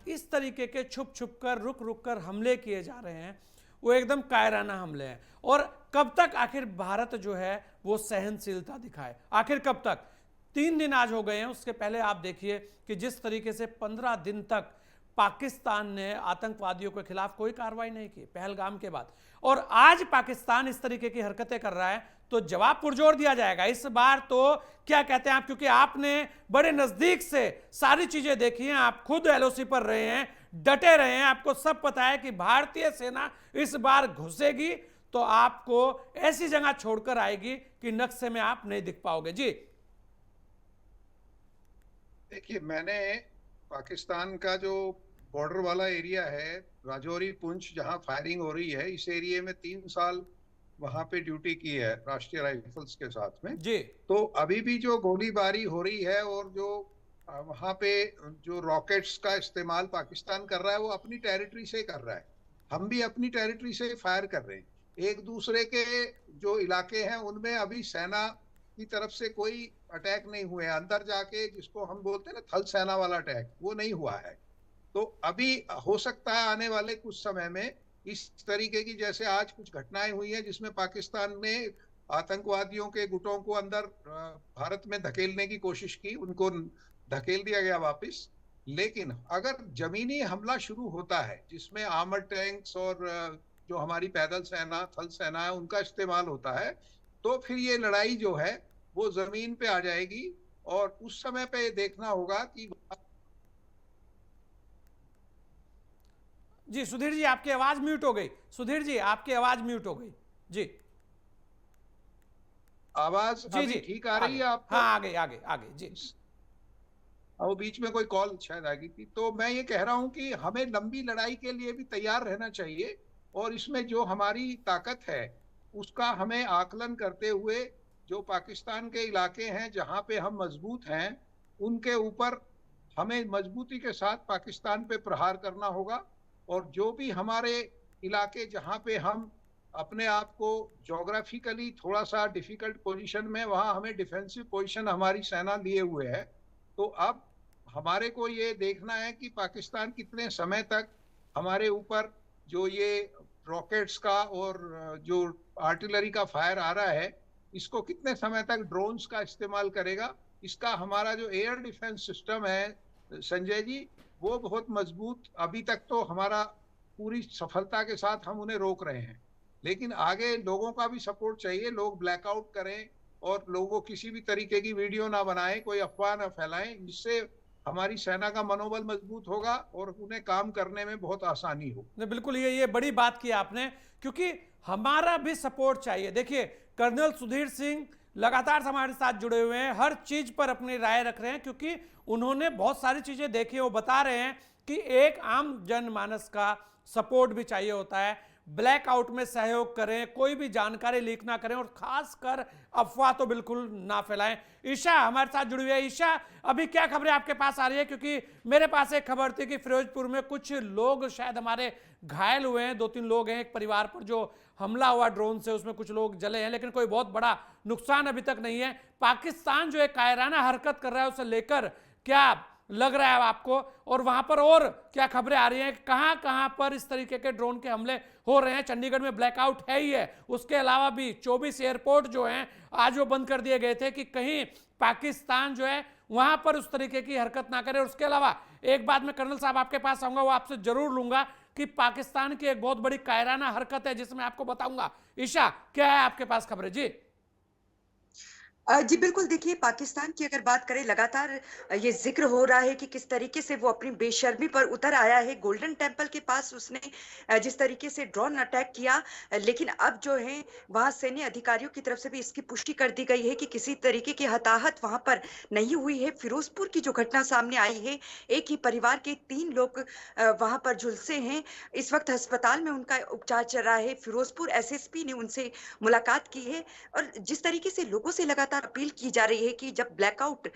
इस तरीके के छुप छुप कर रुक रुक कर हमले किए जा रहे हैं वो एकदम कायराना हमले हैं। और कब तक आखिर भारत जो है वो सहनशीलता दिखाए, आखिर कब तक? 3 दिन आज हो गए हैं, उसके पहले आप देखिए कि जिस तरीके से 15 दिन तक पाकिस्तान ने आतंकवादियों के खिलाफ कोई कार्रवाई नहीं की पहलगाम के बाद, और आज पाकिस्तान इस तरीके की हरकतें कर रहा है, तो जवाब पुरजोर दिया जाएगा इस बार। तो क्या कहते हैं आप, क्योंकि आपने बड़े नजदीक से सारी चीजें देखी हैं, आप खुद एलओसी पर रहे हैं, डटे रहे हैं, आपको सब पता है कि भारतीय सेना इस बार घुसेगी तो आपको ऐसी जगह छोड़कर आएगी कि नक्शे में आप नहीं दिख पाओगे। जी देखिए, मैंने पाकिस्तान का जो बॉर्डर वाला एरिया है, राजौरी पुंछ, जहां फायरिंग हो रही है, इस एरिया में 3 साल वहां पे ड्यूटी की है राष्ट्रीय राइफल्स के साथ में। जी तो अभी भी जो गोलीबारी हो रही है और जो वहां पे जो रॉकेट्स का इस्तेमाल पाकिस्तान कर रहा है वो अपनी टेरिटरी से कर रहा है। हम भी अपनी टेरिटरी से फायर कर रहे हैं। एक दूसरे के जो इलाके हैं उनमें अभी सेना की तरफ से कोई अटैक नहीं हुए। अंदर जाके जिसको हम बोलते हैं ना थल सेना वाला अटैक, वो नहीं हुआ है। तो अभी हो सकता है आने वाले कुछ समय में इस तरीके की, जैसे आज कुछ घटनाएं हुई हैं जिसमें पाकिस्तान ने आतंकवादियों के गुटों को अंदर भारत में धकेलने की कोशिश की, उनको धकेल दिया गया वापस। लेकिन अगर जमीनी हमला शुरू होता है जिसमें आर्मर्ड टैंक्स और जो हमारी पैदल सेना, थल सेना है, उनका इस्तेमाल होता है, तो फिर ये लड़ाई जो है वो जमीन पे आ जाएगी। और उस समय पे देखना होगा कि जी सुधीर जी, आपकी आवाज म्यूट हो गई। सुधीर जी, आपकी आवाज म्यूट हो गई। जी आवाज जी अभी जी ठीक आ रही है आपको? हाँ, आगे आगे आगे जी। वो बीच में कोई कॉल शायद आ गई थी। तो मैं ये कह रहा हूँ कि हमें लंबी लड़ाई के लिए भी तैयार रहना चाहिए, और इसमें जो हमारी ताकत है उसका हमें आकलन करते हुए जो पाकिस्तान के इलाके हैं जहाँ पे हम मजबूत हैं उनके ऊपर हमें मजबूती के साथ पाकिस्तान पे प्रहार करना होगा। और जो भी हमारे इलाके जहाँ पे हम अपने आप को जोग्राफिकली थोड़ा सा डिफिकल्ट पोजीशन में, वहाँ हमें डिफेंसिव पोजीशन हमारी सेना लिए हुए है। तो अब हमारे को ये देखना है कि पाकिस्तान कितने समय तक हमारे ऊपर जो ये रॉकेट्स का और जो आर्टिलरी का फायर आ रहा है इसको कितने समय तक ड्रोन्स का इस्तेमाल करेगा। इसका हमारा जो एयर डिफेंस सिस्टम है संजय जी, वो बहुत मजबूत, अभी तक तो हमारा पूरी सफलता के साथ हम उन्हें रोक रहे हैं, लेकिन आगे लोगों का भी सपोर्ट चाहिए। लोग ब्लैकआउट करें और लोगों किसी भी तरीके की वीडियो ना बनाएं, कोई अफवाह ना फैलाएं, जिससे हमारी सेना का मनोबल मजबूत होगा और उन्हें काम करने में बहुत आसानी हो। बिल्कुल, ये बड़ी बात की आपने, क्योंकि हमारा भी सपोर्ट चाहिए। देखिए, कर्नल सुधीर सिंह लगातार हमारे साथ जुड़े हुए हैं, हर चीज पर अपनी राय रख रहे हैं, क्योंकि उन्होंने बहुत सारी चीजें देखी। वो बता रहे हैं कि एक आम जनमानस का सपोर्ट भी चाहिए होता है, ब्लैकआउट में सहयोग करें, कोई भी जानकारी लीक ना करें, और खासकर अफवाह तो बिल्कुल ना फैलाएं। ईशा हमारे साथ जुड़ी हुई है। ईशा, अभी क्या खबरें आपके पास आ रही है? क्योंकि मेरे पास एक खबर थी कि फिरोजपुर में कुछ लोग शायद हमारे घायल हुए हैं, 2-3 लोग हैं, एक परिवार पर जो हमला हुआ ड्रोन से उसमें कुछ लोग जले हैं, लेकिन कोई बहुत बड़ा नुकसान अभी तक नहीं है। पाकिस्तान जो एक कायराना हरकत कर रहा है उसे लेकर क्या लग रहा है आपको, और वहां पर और क्या खबरें आ रही हैं? कहां कहां पर इस तरीके के ड्रोन के हमले हो रहे हैं? चंडीगढ़ में ब्लैकआउट है ही है, उसके अलावा भी 24 एयरपोर्ट जो हैं आज वो बंद कर दिए गए थे कि कहीं पाकिस्तान जो है वहां पर उस तरीके की हरकत ना करे। और उसके अलावा एक बात मैं कर्नल साहब आपके पास आऊंगा, वो आपसे जरूर लूंगा कि पाकिस्तान की एक बहुत बड़ी कायराना हरकत है जिसमें आपको बताऊंगा। ईशा, क्या है आपके पास खबरें? जी जी बिल्कुल, देखिए पाकिस्तान की अगर बात करें, लगातार ये जिक्र हो रहा है कि किस तरीके से वो अपनी बेशर्मी पर उतर आया है। गोल्डन टेम्पल के पास उसने जिस तरीके से ड्रोन अटैक किया, लेकिन अब जो है वहां सैन्य अधिकारियों की तरफ से भी इसकी पुष्टि कर दी गई है कि किसी तरीके की हताहत वहां पर नहीं हुई है। फिरोजपुर की जो घटना सामने आई है, एक ही परिवार के 3 लोग वहां पर झुलसे हैं, इस वक्त अस्पताल में उनका उपचार चल रहा है। फिरोजपुर एसएसपी ने उनसे मुलाकात की है, और जिस तरीके से लोगों से लगातार अपील की जा रही है कि जब ब्लैकआउट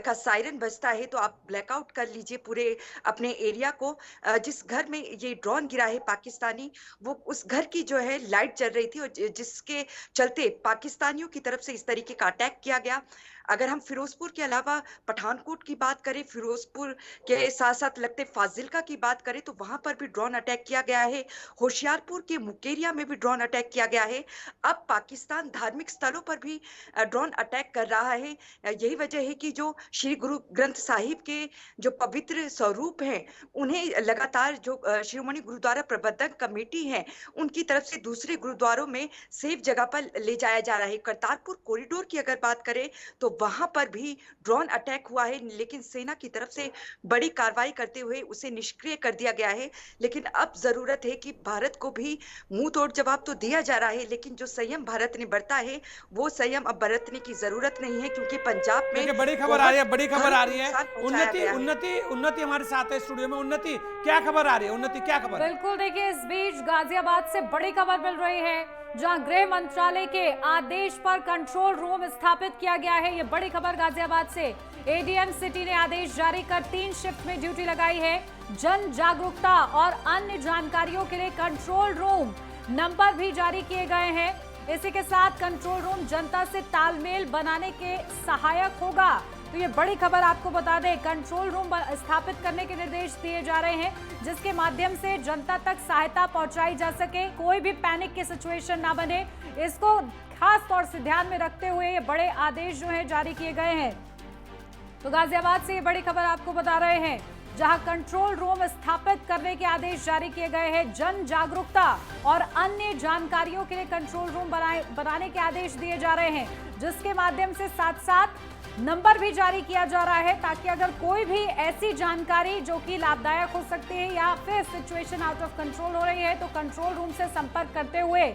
का सायरन बजता है तो आप ब्लैकआउट कर लीजिए पूरे अपने एरिया को। जिस घर में ये ड्रोन गिरा है पाकिस्तानी, वो उस घर की जो है लाइट जल रही थी, और जिसके चलते पाकिस्तानियों की तरफ से इस तरीके का अटैक किया गया। अगर हम फिरोजपुर के अलावा पठानकोट की बात करें, फिरोजपुर के साथ साथ लगते फाजिल्का की बात करें, तो वहां पर भी ड्रोन अटैक किया गया है। होशियारपुर के मुकेरिया में भी ड्रोन अटैक किया गया है। अब पाकिस्तान धार्मिक स्थलों पर भी ड्रोन अटैक कर रहा है। यही वजह है कि जो श्री गुरु ग्रंथ साहिब के जो पवित्र स्वरूप हैं, उन्हें लगातार जो शिरोमणि गुरुद्वारा प्रबंधक कमेटी है, उनकी तरफ से दूसरे गुरुद्वारों में सेफ जगह पर ले जाया जा रहा है। करतारपुर कॉरिडोर की अगर बात करें तो वहां पर भी ड्रोन अटैक हुआ है, लेकिन सेना की तरफ से बड़ी कार्रवाई करते हुए उसे निष्क्रिय कर दिया गया है। लेकिन अब जरूरत है कि भारत को भी मुंह तोड़ जवाब तो दिया जा रहा है, लेकिन जो संयम भारत ने बरता है वो संयम अब बरतने की जरूरत नहीं है, क्योंकि पंजाब में बड़ी खबर आ रही है, बड़ी खबर आ रही है। उन्नति हमारे साथ है स्टूडियो में। उन्नति, क्या खबर आ रही है? उन्नति, क्या खबर? बिल्कुल, देखिए इस बीच गाजियाबाद से बड़ी खबर मिल रही है, जहां गृह मंत्रालय के आदेश पर कंट्रोल रूम स्थापित किया गया है। ये बड़ी खबर गाजियाबाद से। एडीएम सिटी ने आदेश जारी कर 3 शिफ्ट में ड्यूटी लगाई है। जन जागरूकता और अन्य जानकारियों के लिए कंट्रोल रूम नंबर भी जारी किए गए हैं। इसी के साथ कंट्रोल रूम जनता से तालमेल बनाने के सहायक होगा। तो ये बड़ी खबर आपको बता दें, कंट्रोल रूम स्थापित करने के निर्देश दिए जा रहे हैं, जिसके माध्यम से जनता तक सहायता पहुंचाई जा सके, कोई भी पैनिक की सिचुएशन ना बने। इसको खास तौर से ध्यान में रखते हुए ये बड़े आदेश जो है जारी किए गए हैं। तो गाजियाबाद से ये बड़ी खबर आपको बता रहे हैं, जहां कंट्रोल रूम स्थापित करने के आदेश जारी किए गए हैं। जन जागरूकता और अन्य जानकारियों के लिए कंट्रोल रूम बनाने के आदेश दिए जा रहे हैं, जिसके माध्यम से साथ साथ नंबर भी जारी किया जा रहा है, ताकि अगर कोई भी ऐसी जानकारी जो कि लाभदायक हो सकती है या फिर सिचुएशन आउट ऑफ कंट्रोल हो रही है, तो कंट्रोल रूम से संपर्क करते हुए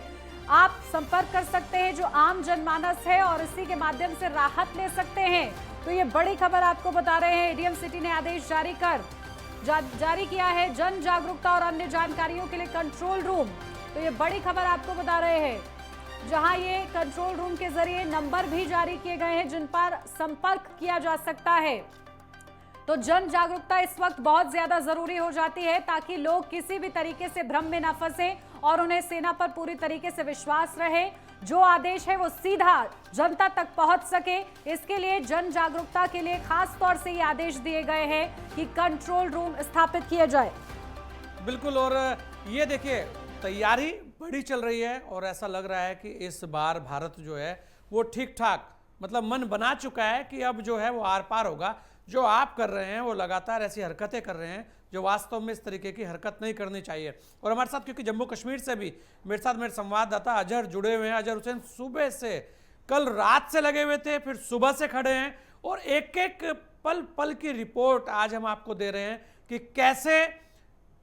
आप संपर्क कर सकते हैं जो आम जनमानस है, और इसी के माध्यम से राहत ले सकते हैं। तो ये बड़ी खबर आपको बता रहे हैं। एडीएम सिटी ने आदेश जारी किया है जन जागरूकता और अन्य जानकारियों के लिए कंट्रोल रूम। तो ये बड़ी खबर आपको बता रहे हैं, जहां ये कंट्रोल रूम के जरिए नंबर भी जारी किए गए हैं जिन पर संपर्क किया जा सकता है। तो जन जागरूकता इस वक्त बहुत ज्यादा जरूरी हो जाती है ताकि लोग किसी भी तरीके से भ्रम में ना फंसे और उन्हें सेना पर पूरी तरीके से विश्वास रहे। जो आदेश है वो सीधा जनता तक पहुंच सके, इसके लिए जन जागरूकता के लिए खास तौर से ये आदेश दिए गए हैं कि कंट्रोल रूम स्थापित किया जाए। बिल्कुल, और ये देखिए तैयारी बड़ी चल रही है और ऐसा लग रहा है कि इस बार भारत जो है वो ठीक ठाक मतलब मन बना चुका है कि अब जो है वो आर पार होगा। जो आप कर रहे हैं वो लगातार ऐसी हरकतें कर रहे हैं जो वास्तव में इस तरीके की हरकत नहीं करनी चाहिए। और हमारे साथ क्योंकि जम्मू कश्मीर से भी मेरे साथ मेरे संवाददाता अजहर जुड़े हुए हैं। अजहर हुसैन सुबह से, कल रात से लगे हुए थे, फिर सुबह से खड़े हैं और एक एक पल पल की रिपोर्ट आज हम आपको दे रहे हैं कि कैसे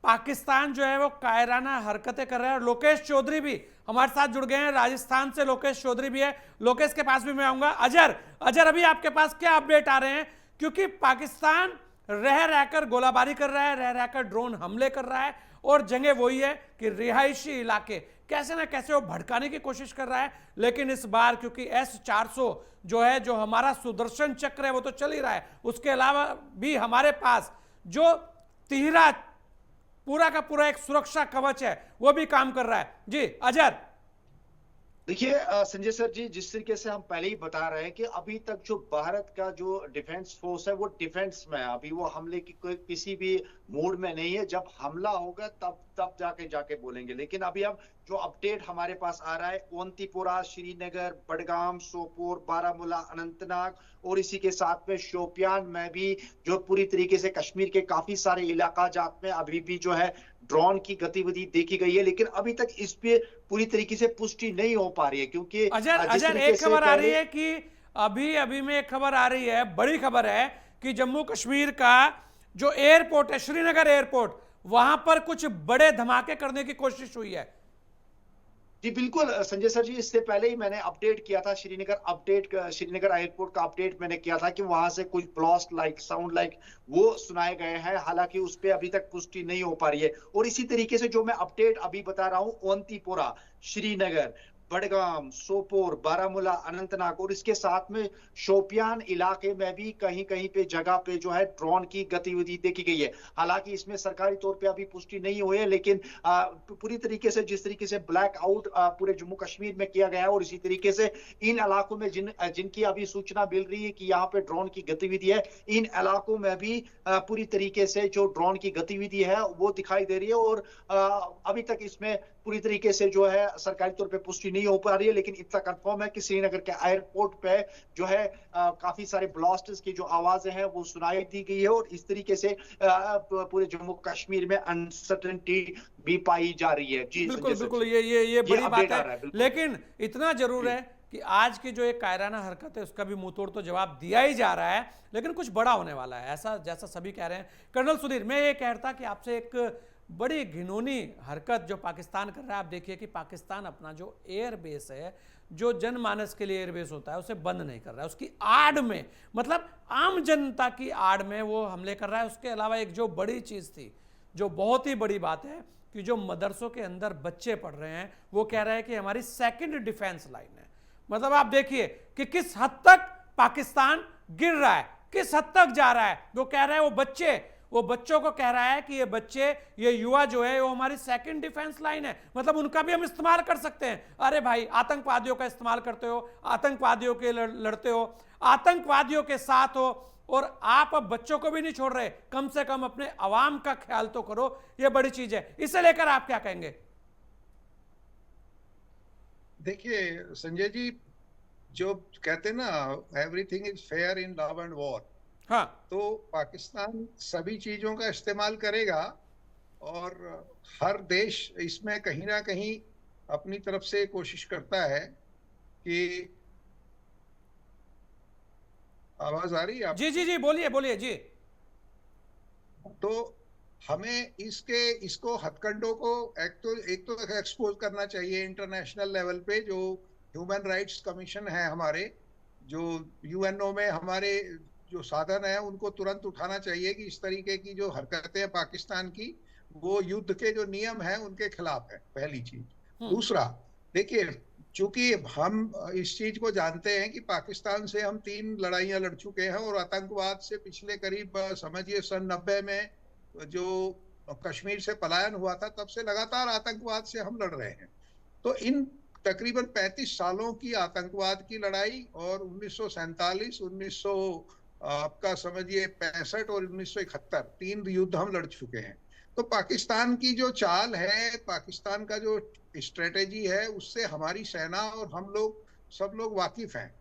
पाकिस्तान जो है वो कायराना हरकतें कर रहा है। और लोकेश चौधरी भी हमारे साथ जुड़ गए हैं, राजस्थान से लोकेश चौधरी भी है। लोकेश के पास भी मैं आऊंगा। अजहर अभी आपके पास क्या अपडेट आ रहे हैं, क्योंकि पाकिस्तान रह रहकर गोलाबारी कर रहा है, रह रहकर ड्रोन हमले कर रहा है और जगह वही है कि रिहायशी इलाके कैसे ना कैसे वो भड़काने की कोशिश कर रहा है। लेकिन इस बार क्योंकि S-400 जो है, जो हमारा सुदर्शन चक्र है वो तो चल ही रहा है, उसके अलावा भी हमारे पास जो तिहरा पूरा का पूरा एक सुरक्षा कवच है वो भी काम कर रहा है। जी अजहर। देखिए संजय सर जी, जिस तरीके से हम पहले ही बता रहे हैं कि अभी तक जो भारत का जो डिफेंस फोर्स है वो डिफेंस में है, अभी वो हमले की कोई किसी भी मूड में नहीं है। जब हमला होगा तब जाके बोलेंगे। लेकिन अभी अब जो अपडेट हमारे पास आ रहा है, ओंतीपोरा, श्रीनगर, बडगाम, सोपोर, बारामूला, अनंतनाग और इसी के साथ में शोपियान में भी जो पूरी तरीके से कश्मीर के काफी सारे इलाका जात में अभी भी जो है ड्रोन की गतिविधि देखी गई है। लेकिन अभी तक इस पे पूरी तरीके से पुष्टि नहीं हो पा रही है, क्योंकि अजहर एक खबर आ रही है कि अभी में एक खबर आ रही है, बड़ी खबर है कि जम्मू कश्मीर का जो एयरपोर्ट है, श्रीनगर एयरपोर्ट, वहां पर कुछ बड़े धमाके करने की कोशिश हुई है। जी बिल्कुल संजय सर जी, इससे पहले ही मैंने अपडेट किया था श्रीनगर एयरपोर्ट का अपडेट मैंने किया था कि वहां से कुछ ब्लास्ट लाइक साउंड लाइक वो सुनाए गए हैं। हालांकि उस पर अभी तक पुष्टि नहीं हो पा रही है। और इसी तरीके से जो मैं अपडेट अभी बता रहा हूं, ओंतीपोरा, श्रीनगर, बडगाम, सोपोर, बारामूला, अनंतनाग और इसके साथ में शोपियान इलाके में भी कहीं कहीं पे जगह पे जो है ड्रोन की गतिविधि देखी गई है। हालांकि इसमें सरकारी तौर पे अभी पुष्टि नहीं हुई है, लेकिन पूरी तरीके से जिस तरीके से ब्लैक आउट पूरे जम्मू कश्मीर में किया गया है और इसी तरीके से इन इलाकों में जिनकी अभी सूचना मिल रही है कि यहाँ पे ड्रोन की गतिविधि है, इन इलाकों में भी पूरी तरीके से जो ड्रोन की गतिविधि है वो दिखाई दे रही है। और अभी तक इसमें पूरी तरीके से जो है सरकारी तौर पे पुष्टि नहीं हो पा रही है, लेकिन इतना कंफर्म है कि श्रीनगर के एयरपोर्ट पे जो है काफी सारे ब्लास्टर्स की जो आवाजें हैं वो सुनाई दी गई है। और इस तरीके से पूरे जम्मू कश्मीर में अनसर्टेनिटी भी पाई जा रही है। जी बिल्कुल बिल्कुल, ये बड़ी बात है। लेकिन इतना जरूर है कि आज की जो एक कायराना हरकत है उसका भी मुंह तोड़ तो जवाब दिया ही जा रहा है, लेकिन कुछ बड़ा होने वाला है, ऐसा जैसा सभी कह रहे हैं। कर्नल सुधीर, मैं ये कह रहा था कि आपसे एक बड़ी घिनौनी हरकत जो पाकिस्तान कर रहा है। आप देखिए कि पाकिस्तान अपना जो एयर बेस है, जो जनमानस के लिए एयरबेस होता है, उसे बंद नहीं कर रहा है, उसकी आड़ में, मतलब आम जनता की आड़ में वो हमले कर रहा है। उसके अलावा एक जो बड़ी चीज़ थी, जो बहुत ही बड़ी बात है, कि जो मदरसों के अंदर बच्चे पढ़ रहे हैं वो कह रहे हैं कि हमारी सेकंड डिफेंस लाइन है। मतलब आप देखिए कि किस हद तक पाकिस्तान गिर रहा है, किस हद तक जा रहा है। वो कह रहा है वो बच्चों को कह रहा है कि ये बच्चे, ये युवा जो है वो हमारी सेकंड डिफेंस लाइन है, मतलब उनका भी हम इस्तेमाल कर सकते हैं। अरे भाई, आतंकवादियों का इस्तेमाल करते हो, आतंकवादियों के लड़ते हो, आतंकवादियों के साथ हो, और आप अब बच्चों को भी नहीं छोड़ रहे। कम से कम अपने अवाम का ख्याल तो करो, ये बड़ी चीज है। इसे लेकर आप क्या कहेंगे? देखिए संजय जी, जो कहते हैं ना, everything is fair in love and war. हाँ, तो पाकिस्तान सभी चीजों का इस्तेमाल करेगा और हर देश इसमें कहीं ना कहीं अपनी तरफ से कोशिश करता है कि, आवाज आ रही है आप? जी बोलिए जी। तो हमें इसको हथकंडों को एक तो एक्सपोज करना चाहिए इंटरनेशनल लेवल पे। जो ह्यूमन राइट्स कमीशन है हमारे, जो यूएनओ में हमारे जो साधन है उनको तुरंत उठाना चाहिए कि इस तरीके की जो हरकतें हैं पाकिस्तान की, वो युद्ध के जो नियम हैं उनके खिलाफ है, पहली चीज। दूसरा, देखिए, चूंकि हम इस चीज को जानते हैं कि पाकिस्तान से हम 3 लड़ाइयां लड़ चुके हैं और आतंकवाद से पिछले करीब समझिए सन 90 में जो कश्मीर से पलायन हुआ था तब से लगातार आतंकवाद से हम लड़ रहे हैं। तो इन तकरीबन 35 सालों की आतंकवाद की लड़ाई और 1947, 1900 आपका समझिए 65 और 1971 3 युद्ध हम लड़ चुके हैं। तो पाकिस्तान की जो चाल है, पाकिस्तान का जो स्ट्रेटेजी है, उससे हमारी सेना और हम लोग सब लोग वाकिफ हैं।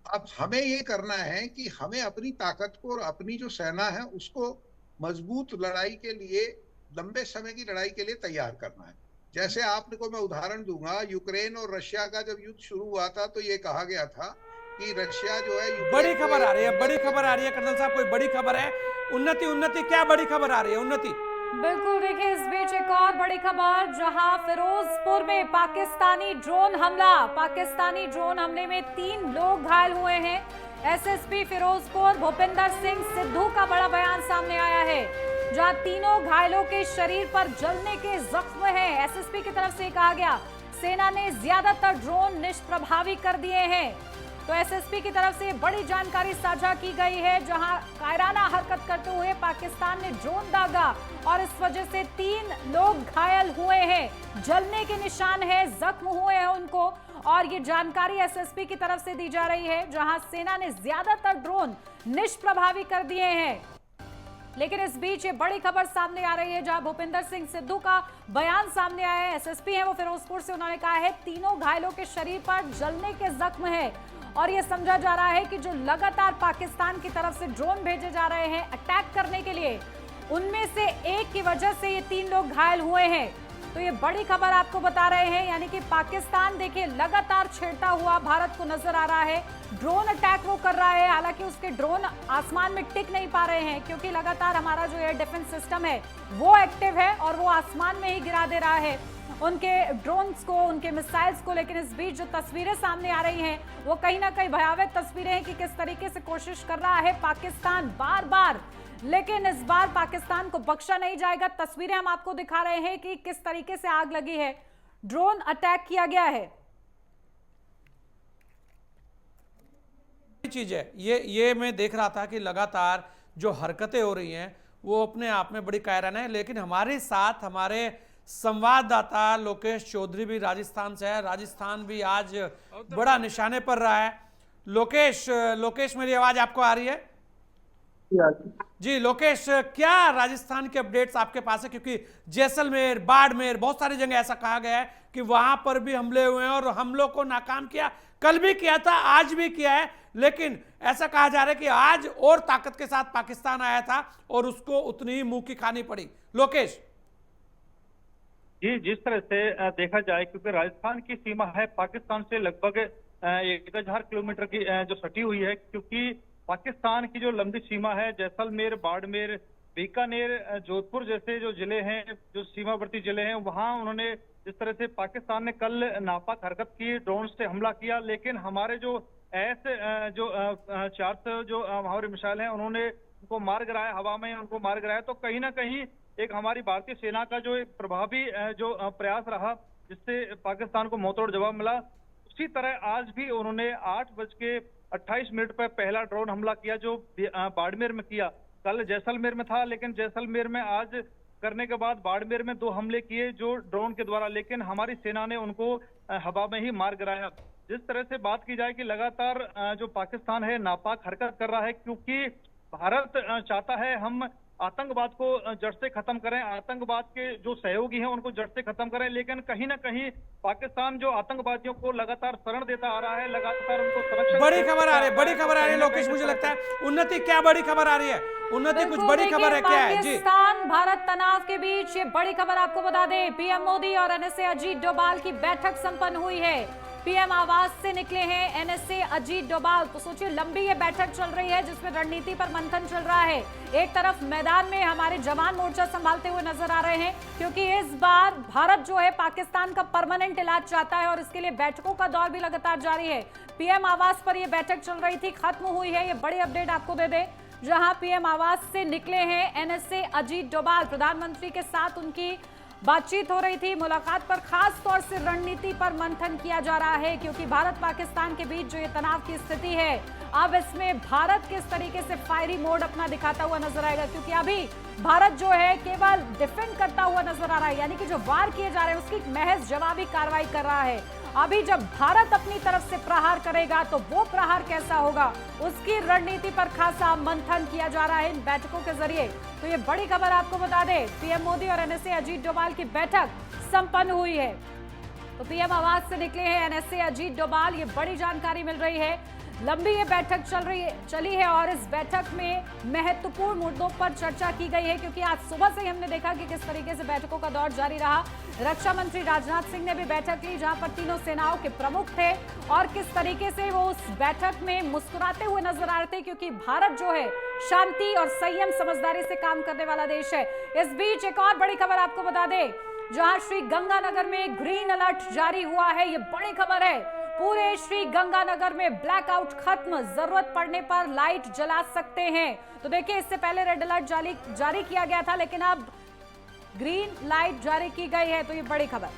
अब हमें ये करना है कि हमें अपनी ताकत को और अपनी जो सेना है उसको मजबूत लड़ाई के लिए, लंबे समय की लड़ाई के लिए तैयार करना है। जैसे आपको मैं उदाहरण दूंगा, यूक्रेन और रशिया का जब युद्ध शुरू हुआ था तो ये कहा गया था कि रशिया जो है, बड़ी खबर आ रही है, बड़ी खबर आ रही है कर्नल साहब, कोई बड़ी खबर है? उन्नति क्या बड़ी खबर आ रही है? उन्नति बिल्कुल, देखिए इस बीच एक और बड़ी खबर, जहां फिरोजपुर में पाकिस्तानी ड्रोन हमले में 3 लोग घायल हुए हैं। एसएसपी फिरोजपुर भूपिंदर सिंह सिद्धू का बड़ा बयान सामने आया है, जहां तीनों घायलों के शरीर पर जलने के जख्म हैं। एसएसपी की तरफ से कहा गया सेना ने ज्यादातर ड्रोन निष्प्रभावी कर दिए हैं। तो एसएसपी की तरफ से बड़ी जानकारी साझा की गई है, जहां कायराना हरकत करते हुए पाकिस्तान ने ड्रोन दागा और इस वजह से 3 लोग घायल हुए हैं, जलने के निशान है, जख्म हुए हैं उनको। और ये जानकारी एसएसपी की तरफ से दी जा रही है, जहां सेना ने ज्यादातर ड्रोन निष्प्रभावी कर दिए हैं। लेकिन इस बीच ये बड़ी खबर सामने आ रही है, जहां भूपिंदर सिंह सिद्धू का बयान सामने आया है। एसएसपी है वो फिरोजपुर से, उन्होंने कहा है 3 घायलों के शरीर पर जलने के जख्म है और ये समझा जा रहा है कि जो लगातार पाकिस्तान की तरफ से ड्रोन भेजे जा रहे हैं अटैक करने के लिए, उनमें से एक की वजह से ये 3 लोग घायल हुए हैं। तो ये बड़ी खबर आपको बता रहे हैं, यानी कि पाकिस्तान देखिए लगातार छेड़ता हुआ भारत को नजर आ रहा है। ड्रोन अटैक वो कर रहा है, हालांकि उसके ड्रोन आसमान में टिक नहीं पा रहे हैं, क्योंकि लगातार हमारा जो एयर डिफेंस सिस्टम है वो एक्टिव है और वो आसमान में ही गिरा दे रहा है उनके ड्रोन्स को, उनके मिसाइल्स को। लेकिन इस बीच जो तस्वीरें सामने आ रही हैं वो कहीं ना कहीं भयावह तस्वीरें हैं कि किस तरीके से कोशिश कर रहा है पाकिस्तान बार बार, लेकिन इस बार पाकिस्तान को बख्शा नहीं जाएगा। तस्वीरें हम आपको दिखा रहे हैं कि किस तरीके से आग लगी है, ड्रोन अटैक किया गया है। चीज है ये मैं देख रहा था कि लगातार जो हरकतें हो रही हैं वो अपने आप में बड़ी कायराना है। लेकिन हमारे साथ हमारे संवाददाता लोकेश चौधरी भी राजस्थान से है। राजस्थान भी आज बड़ा निशाने पर रहा है। लोकेश मेरी आवाज आपको आ रही है? जी लोकेश, क्या राजस्थान के अपडेट्स आपके पास है? क्योंकि जैसलमेर, बाड़मेर, बहुत सारी जगह ऐसा कहा गया है कि वहां पर भी हमले हुए हैं और हमलों को नाकाम किया, कल भी किया था, आज भी किया है। लेकिन ऐसा कहा जा रहा है कि आज और ताकत के साथ पाकिस्तान आया था और उसको उतनी ही मुंह की खानी पड़ी। लोकेश जी, जिस तरह से देखा जाए, क्योंकि राजस्थान की सीमा है पाकिस्तान से लगभग 1000 किलोमीटर की जो सटी हुई है, क्योंकि पाकिस्तान की जो लंबी सीमा है, जैसलमेर, बाड़मेर, बीकानेर, जोधपुर जैसे जो जिले हैं, जो सीमावर्ती जिले हैं, वहां उन्होंने जिस तरह से पाकिस्तान ने कल नापाक हरकत की, ड्रोन से हमला किया। लेकिन हमारे जो ऐसे जो 400 जो हमारे मिसाइल हैं, उन्होंने उनको मार गिराया, हवा में उनको मार गिराया। तो कहीं ना कहीं एक हमारी भारतीय सेना का जो एक प्रभावी जो प्रयास रहा, जिससे पाकिस्तान को मुंहतोड़ जवाब मिला। उसी तरह आज भी उन्होंने 8:28 पर पहला ड्रोन हमला किया, जो बाड़मेर में किया। कल जैसलमेर में था, लेकिन जैसलमेर में आज करने के बाद बाड़मेर में 2 हमले किए जो ड्रोन के द्वारा, लेकिन हमारी सेना ने उनको हवा में ही मार गिराया। जिस तरह से बात की जाए कि लगातार जो पाकिस्तान है नापाक हरकत कर रहा है, क्योंकि भारत चाहता है हम आतंकवाद को जड़ से खत्म करें, आतंकवाद के जो सहयोगी हैं उनको जड़ से खत्म करें। लेकिन कहीं ना कहीं पाकिस्तान जो आतंकवादियों को लगातार शरण देता आ रहा है, लगातार उनको संरक्षण। बड़ी खबर आ रही है लोकेश, मुझे लगता है। उन्नति, क्या बड़ी खबर आ रही है? उन्नति, कुछ बड़ी खबर है, क्या है? जी, पाकिस्तान भारत तनाव के बीच ये बड़ी खबर आपको बता दें, पीएम मोदी और एनएसए अजीत डोभाल की बैठक संपन्न हुई है। पीएम आवास से निकले हैं एनएसए अजीत डोभाल। तो सोचिए, लंबी ये बैठक चल रही है जिसमें रणनीति पर मंथन चल रहा है। एक तरफ मैदान में हमारे जवान मोर्चा संभालते हुए नजर आ रहे हैं, क्योंकि इस बार भारत जो है पाकिस्तान का परमानेंट इलाज चाहता है और इसके लिए बैठकों का दौर भी लगातार जारी है। पीएम आवास पर यह बैठक चल रही थी, खत्म हुई है। ये बड़ी अपडेट आपको दे दें, जहां पीएम आवास से निकले हैं एनएसए अजीत डोभाल। प्रधानमंत्री के साथ उनकी बातचीत हो रही थी। मुलाकात पर खास तौर से रणनीति पर मंथन किया जा रहा है, क्योंकि भारत पाकिस्तान के बीच जो ये तनाव की स्थिति है, अब इसमें भारत किस तरीके से फायरी मोड अपना दिखाता हुआ नजर आएगा। क्योंकि अभी भारत जो है केवल डिफेंड करता हुआ नजर आ रहा है, यानी कि जो वार किए जा रहे हैं उसकी महज जवाबी कार्रवाई कर रहा है। अभी जब भारत अपनी तरफ से प्रहार करेगा तो वो प्रहार कैसा होगा, उसकी रणनीति पर खासा मंथन किया जा रहा है इन बैठकों के जरिए। तो ये बड़ी खबर आपको बता दें, पीएम मोदी और एनएसए अजीत डोभाल की बैठक संपन्न हुई है। तो पीएम आवास से निकले हैं एनएसए अजीत डोभाल, ये बड़ी जानकारी मिल रही है। लंबी ये बैठक चली है और इस बैठक में महत्वपूर्ण मुद्दों पर चर्चा की गई है, क्योंकि आज सुबह से ही हमने देखा कि किस तरीके से बैठकों का दौर जारी रहा। रक्षा मंत्री राजनाथ सिंह ने भी बैठक ली, जहां पर तीनों सेनाओं के प्रमुख थे और किस तरीके से वो उस बैठक में मुस्कुराते हुए नजर आ रहे थे, क्योंकि भारत जो है शांति और संयम समझदारी से काम करने वाला देश है। इस बीच एक और बड़ी खबर आपको बता दें, जहां श्री गंगानगर में ग्रीन अलर्ट जारी हुआ है। ये बड़ी खबर है, पूरे श्री गंगानगर में ब्लैकआउट खत्म, जरूरत पड़ने पर लाइट जला सकते हैं। तो देखिए, इससे पहले रेड अलर्ट जारी किया गया था, लेकिन अब ग्रीन लाइट जारी की गई है। तो ये बड़ी खबर,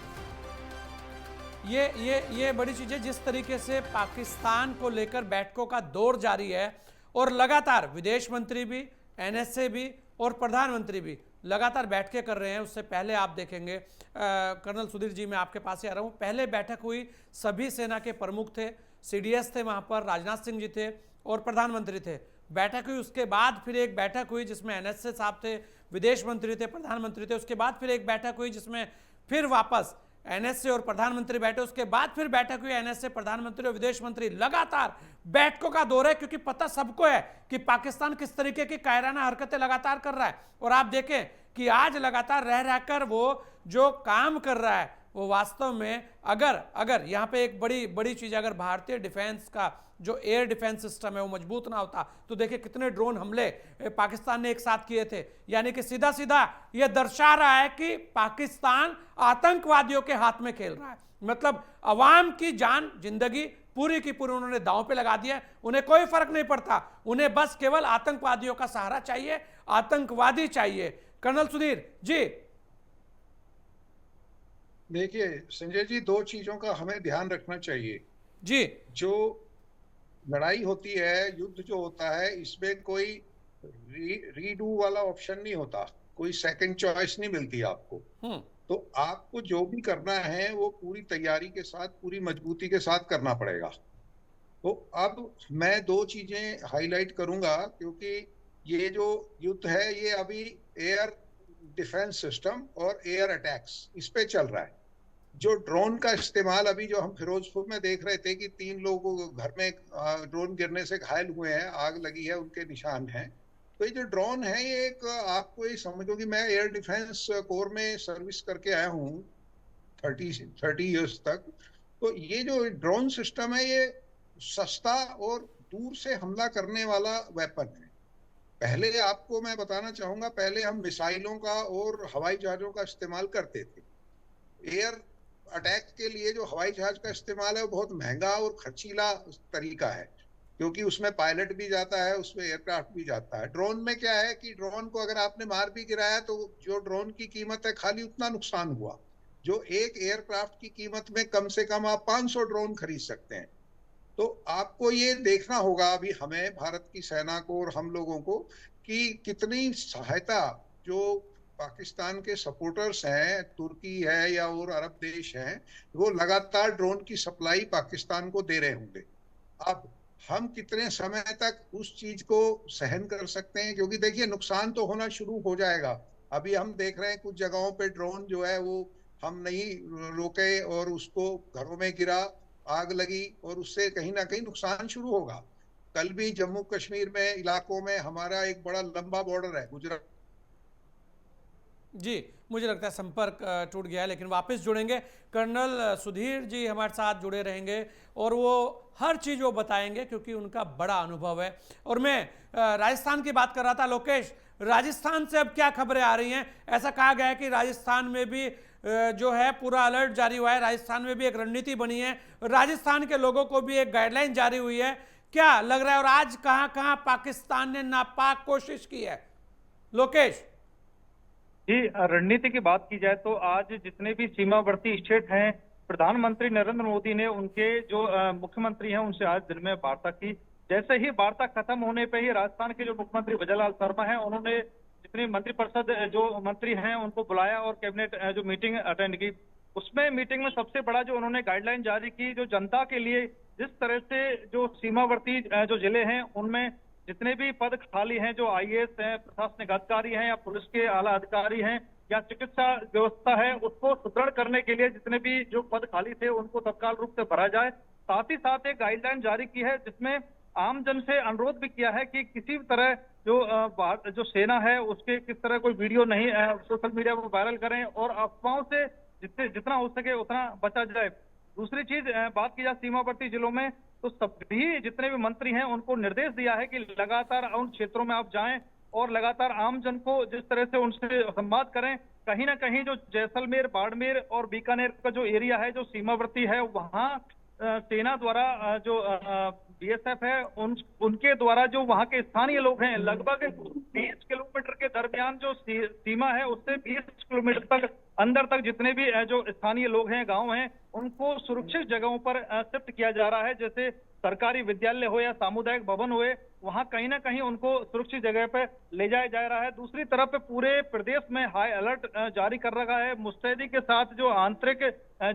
ये बड़ी चीज है। जिस तरीके से पाकिस्तान को लेकर बैठकों का दौर जारी है और लगातार विदेश मंत्री भी, एनएसए भी और प्रधानमंत्री भी लगातार बैठकें कर रहे हैं। उससे पहले आप देखेंगे, कर्नल सुधीर जी, मैं आपके पास ही आ रहा हूं। पहले बैठक हुई, सभी सेना के प्रमुख थे, सीडीएस थे, वहां पर राजनाथ सिंह जी थे और प्रधानमंत्री थे। बैठक हुई, उसके बाद फिर एक बैठक हुई जिसमें एनएसए साहब थे, विदेश मंत्री थे, प्रधानमंत्री थे। उसके बाद फिर एक बैठक हुई जिसमें फिर वापस एनएसए और प्रधानमंत्री बैठे। उसके बाद फिर बैठक हुई, एनएसए, प्रधानमंत्री और विदेश मंत्री। लगातार बैठकों का दौर है, क्योंकि पता सबको है कि पाकिस्तान किस तरीके की कायराना हरकतें लगातार कर रहा है। और आप देखें कि आज लगातार रह रहकर वो जो काम कर रहा है, वो वास्तव में अगर यहाँ पे एक बड़ी चीज, अगर भारतीय डिफेंस का जो एयर डिफेंस सिस्टम है वो मजबूत ना होता, तो देखिए कितने ड्रोन हमले पाकिस्तान ने एक साथ किए थे। यानी कि सीधा सीधा ये दर्शा रहा है कि पाकिस्तान आतंकवादियों के हाथ में खेल रहा है। मतलब अवाम की जान, जिंदगी पूरी की पूरी उन्होंने दांव पे लगा दिया है। उन्हें कोई फर्क नहीं पड़ता, उन्हें बस केवल आतंकवादियों का सहारा चाहिए, आतंकवादी चाहिए। कर्नल सुधीर जी, देखिए संजय जी, दो चीजों का हमें ध्यान रखना चाहिए जी। जो लड़ाई होती है, युद्ध जो होता है, इसमें कोई रीडू वाला ऑप्शन नहीं होता, कोई सेकंड चॉइस नहीं मिलती आपको। तो आपको जो भी करना है वो पूरी तैयारी के साथ, पूरी मजबूती के साथ करना पड़ेगा। तो अब मैं दो चीजें हाईलाइट करूंगा, क्योंकि ये जो युद्ध है ये अभी एयर डिफेंस सिस्टम और एयर अटैक्स इस पे चल रहा है। जो ड्रोन का इस्तेमाल अभी जो हम फिरोजपुर में देख रहे थे कि 3 लोगों को घर में ड्रोन गिरने से घायल हुए हैं, आग लगी है, उनके निशान हैं। तो ये जो ड्रोन है, ये एक, आपको ये समझो कि मैं एयर डिफेंस कोर में सर्विस करके आया हूँ 30 इयर्स तक। तो ये जो ड्रोन सिस्टम है, ये सस्ता और दूर से हमला करने वाला वेपन है। पहले आपको मैं बताना चाहूंगा, पहले हम मिसाइलों का और हवाई जहाजों का इस्तेमाल करते थे। एयर अटैक के लिए जो हवाई जहाज का इस्तेमाल है वो बहुत महंगा और खर्चीला तरीका है, क्योंकि उसमें पायलट भी जाता है, उसमें एयरक्राफ्ट भी जाता है। ड्रोन में क्या है कि ड्रोन को अगर आपने मार भी गिराया तो जो ड्रोन की कीमत है, खाली उतना नुकसान हुआ जो एक एयरक्राफ्ट की कीमत में कम से कम आप 500 ड्रोन खरीद सकते हैं। तो आपको ये देखना होगा अभी हमें, भारत की सेना को और हम लोगों को, कि कितनी सहायता जो पाकिस्तान के सपोर्टर्स हैं, तुर्की है या और अरब देश हैं, वो लगातार ड्रोन की सप्लाई पाकिस्तान को दे रहे होंगे। अब हम कितने समय तक उस चीज को सहन कर सकते हैं, क्योंकि देखिए नुकसान तो होना शुरू हो जाएगा। अभी हम देख रहे हैं कुछ जगहों पे ड्रोन जो है वो हम नहीं रोके और उसको घरों में गिरा, आग लगी और उससे कहीं ना कहीं नुकसान शुरू होगा। कल भी जम्मू कश्मीर में इलाकों में हमारा एक बड़ा लंबा बॉर्डर है गुजरात जी, मुझे लगता है संपर्क टूट गया है, लेकिन वापस जुड़ेंगे। कर्नल सुधीर जी हमारे साथ जुड़े रहेंगे और वो हर चीज़ वो बताएंगे क्योंकि उनका बड़ा अनुभव है। और मैं राजस्थान की बात कर रहा था। लोकेश, राजस्थान से अब क्या खबरें आ रही हैं? ऐसा कहा गया है कि राजस्थान में भी जो है पूरा अलर्ट जारी हुआ है, राजस्थान में भी एक रणनीति बनी है, राजस्थान के लोगों को भी एक गाइडलाइन जारी हुई है। क्या लग रहा है और आज कहां कहां पाकिस्तान ने नापाक कोशिश की है? लोकेश जी, रणनीति की बात की जाए तो आज जितने भी सीमावर्ती स्टेट हैं, प्रधानमंत्री नरेंद्र मोदी ने उनके जो मुख्यमंत्री हैं उनसे आज दिन में वार्ता की। जैसे ही वार्ता खत्म होने पे ही राजस्थान के जो मुख्यमंत्री भजनलाल शर्मा हैं उन्होंने जितने मंत्रिपरिषद जो मंत्री हैं उनको बुलाया और कैबिनेट जो मीटिंग अटेंड की। उसमें मीटिंग में सबसे बड़ा जो उन्होंने गाइडलाइन जारी की, जो जनता के लिए जिस तरह से जो सीमावर्ती जो जिले हैं उनमें जितने भी पद खाली हैं, जो आईएएस हैं, प्रशासनिक अधिकारी हैं या पुलिस के आला अधिकारी हैं या चिकित्सा व्यवस्था है, उसको सुदृढ़ करने के लिए जितने भी जो पद खाली थे उनको तत्काल रूप से भरा जाए। साथ ही साथ एक गाइडलाइन जारी की है जिसमें आम जन से अनुरोध भी किया है कि किसी भी तरह जो सेना है उसके किस तरह कोई वीडियो नहीं सोशल मीडिया पर वायरल करें और अफवाहों से जितना हो सके उतना बचा जाए। दूसरी चीज बात की जाए सीमावर्ती जिलों में, तो सभी जितने भी मंत्री हैं उनको निर्देश दिया है कि लगातार उन क्षेत्रों में आप जाएं और लगातार आम जन को जिस तरह से उनसे संवाद करें। कहीं ना कहीं जो जैसलमेर, बाड़मेर और बीकानेर का जो एरिया है जो सीमावर्ती है, वहां सेना द्वारा जो बीएसएफ है उनके द्वारा जो वहां के स्थानीय लोग हैं, लगभग 20 किलोमीटर के दरमियान जो सीमा है उससे 20 किलोमीटर तक अंदर तक जितने भी जो स्थानीय लोग हैं, गांव हैं, उनको सुरक्षित जगहों पर शिफ्ट किया जा रहा है। जैसे सरकारी विद्यालय हो या सामुदायिक भवन हुए, वहां कहीं ना कहीं उनको सुरक्षित जगह पे ले जाया जा रहा है। दूसरी तरफ पूरे प्रदेश में हाई अलर्ट जारी कर रखा है। मुस्तैदी के साथ जो आंतरिक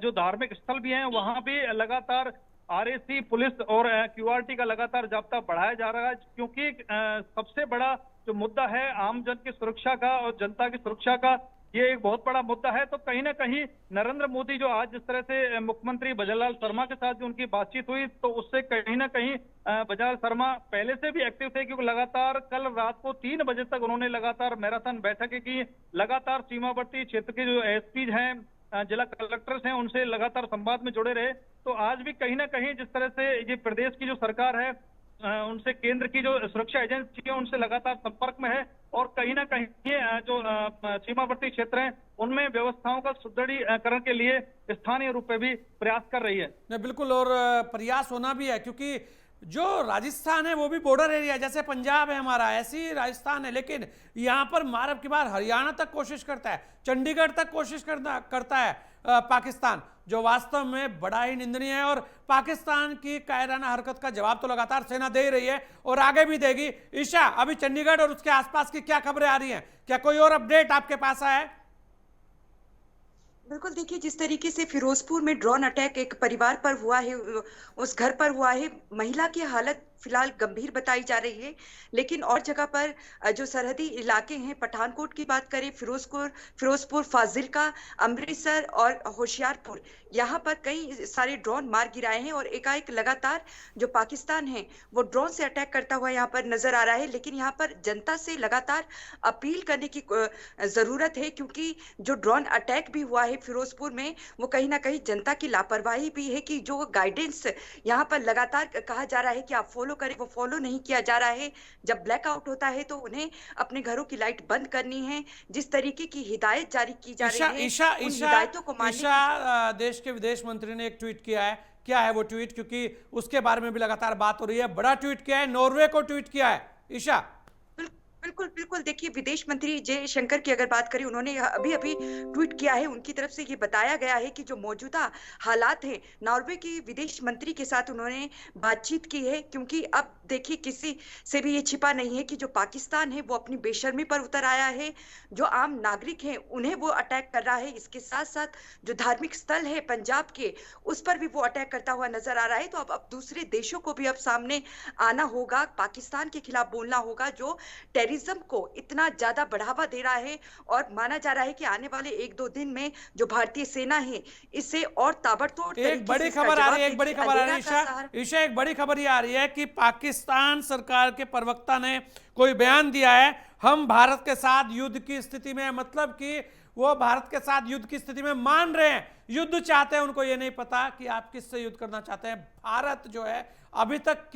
जो धार्मिक स्थल भी हैं वहां भी लगातार आरएसी पुलिस और क्यूआरटी का लगातार जाब्ता बढ़ाया जा रहा है, क्योंकि सबसे बड़ा जो मुद्दा है आम जन की सुरक्षा का और जनता की सुरक्षा का, ये एक बहुत बड़ा मुद्दा है। तो कहीं ना कहीं नरेंद्र मोदी जो आज जिस तरह से मुख्यमंत्री भजनलाल शर्मा के साथ जो उनकी बातचीत हुई, तो उससे कहीं ना कहीं भजनलाल शर्मा पहले से भी एक्टिव थे, क्योंकि लगातार कल रात को 3 बजे तक उन्होंने लगातार मैराथन बैठकें की। लगातार सीमावर्ती क्षेत्र के जो एसपी हैं, जिला कलेक्टर्स हैं, उनसे लगातार संवाद में जुड़े रहे। तो आज भी कहीं ना कहीं जिस तरह से ये प्रदेश की जो सरकार है उनसे केंद्र की जो सुरक्षा एजेंसी है उनसे लगातार संपर्क में है और कहीं ना कहीं जो सीमावर्ती क्षेत्र हैं उनमें व्यवस्थाओं का सुदृढ़ीकरण के लिए स्थानीय रूप में भी प्रयास कर रही है। बिल्कुल, और प्रयास होना भी है, क्योंकि जो राजस्थान है वो भी बॉर्डर एरिया, जैसे पंजाब है हमारा, ऐसी राजस्थान है, लेकिन यहाँ पर मार की बार हरियाणा तक कोशिश करता है, चंडीगढ़ तक कोशिश करता है पाकिस्तान, जो वास्तव में बड़ा ही निंदनीय है। और पाकिस्तान की कायराना हरकत का जवाब तो लगातार सेना दे रही है और आगे भी देगी। ईशा, अभी चंडीगढ़ और उसके आसपास की क्या खबरें आ रही हैं? क्या कोई और अपडेट आपके पास आया है? बिल्कुल, देखिए जिस तरीके से फिरोजपुर में ड्रोन अटैक एक परिवार पर हुआ है, उस घर पर हुआ है, महिला की हालत फिलहाल गंभीर बताई जा रही है, लेकिन और जगह पर जो सरहदी इलाके हैं, पठानकोट की बात करें, फिरोजपुर, फाजिल्का, अमृतसर और होशियारपुर, यहाँ पर कई सारे ड्रोन मार गिराए हैं और एकाएक लगातार जो पाकिस्तान है वो ड्रोन से अटैक करता हुआ यहाँ पर नजर आ रहा है। लेकिन यहाँ पर जनता से लगातार अपील करने की जरूरत है, क्योंकि जो ड्रोन अटैक भी हुआ है फिरोजपुर में, वो कहीं ना कहीं जनता की लापरवाही भी है कि जो गाइडेंस यहाँ पर लगातार कहा जा रहा है कि आप फॉलो करें, वो फॉलो नहीं किया जा रहा है। जब ब्लैकआउट होता है तो उन्हें अपने घरों की लाइट बंद करनी है। जिस तरीके की हिदायत जारी की जा रही है, उन हिदायतों को मानने। देश के विदेश मंत्री ने एक ट्वीट किया है, क्या है वो ट्वीट, क्योंकि उसके बारे में भी लगातार बात हो रही है। बड़ा ट्वीट किया है, नॉर्वे को ट्वीट किया है। ईशा, बिल्कुल बिल्कुल, देखिए विदेश मंत्री जयशंकर की अगर बात करें, उन्होंने अभी अभी ट्वीट किया है। उनकी तरफ से ये बताया गया है कि जो मौजूदा हालात हैं, नॉर्वे के विदेश मंत्री के साथ उन्होंने बातचीत की है, क्योंकि अब देखिए किसी से भी ये छिपा नहीं है कि जो पाकिस्तान है वो अपनी बेशर्मी पर उतर आया है, जो आम नागरिक हैं उन्हें वो अटैक कर रहा है। इसके साथ साथ जो धार्मिक स्थल है पंजाब के, उस पर भी वो अटैक करता हुआ नजर आ रहा है। तो अब दूसरे देशों को भी अब सामने आना होगा, पाकिस्तान के खिलाफ बोलना होगा, जो टेररिज्म को इतना ज्यादा बढ़ावा दे रहा है और माना जा रहा है कि आने वाले 1-2 दिन में जो भारतीय सेना है इससे और ताबड़तोड़ एक बड़ी खबर आ रही है, एक बड़ी खबर आ रही है ईशा, एक बड़ी खबर ये आ रही है कि पाकिस्तान सरकार के प्रवक्ता ने कोई बयान दिया है, हम भारत के साथ युद्ध की स्थिति में, मतलब कि वो भारत के साथ युद्ध की स्थिति में मान रहे हैं, युद्ध चाहते हैं, उनको ये नहीं पता कि आप किससे युद्ध करना चाहते हैं। भारत जो है अभी तक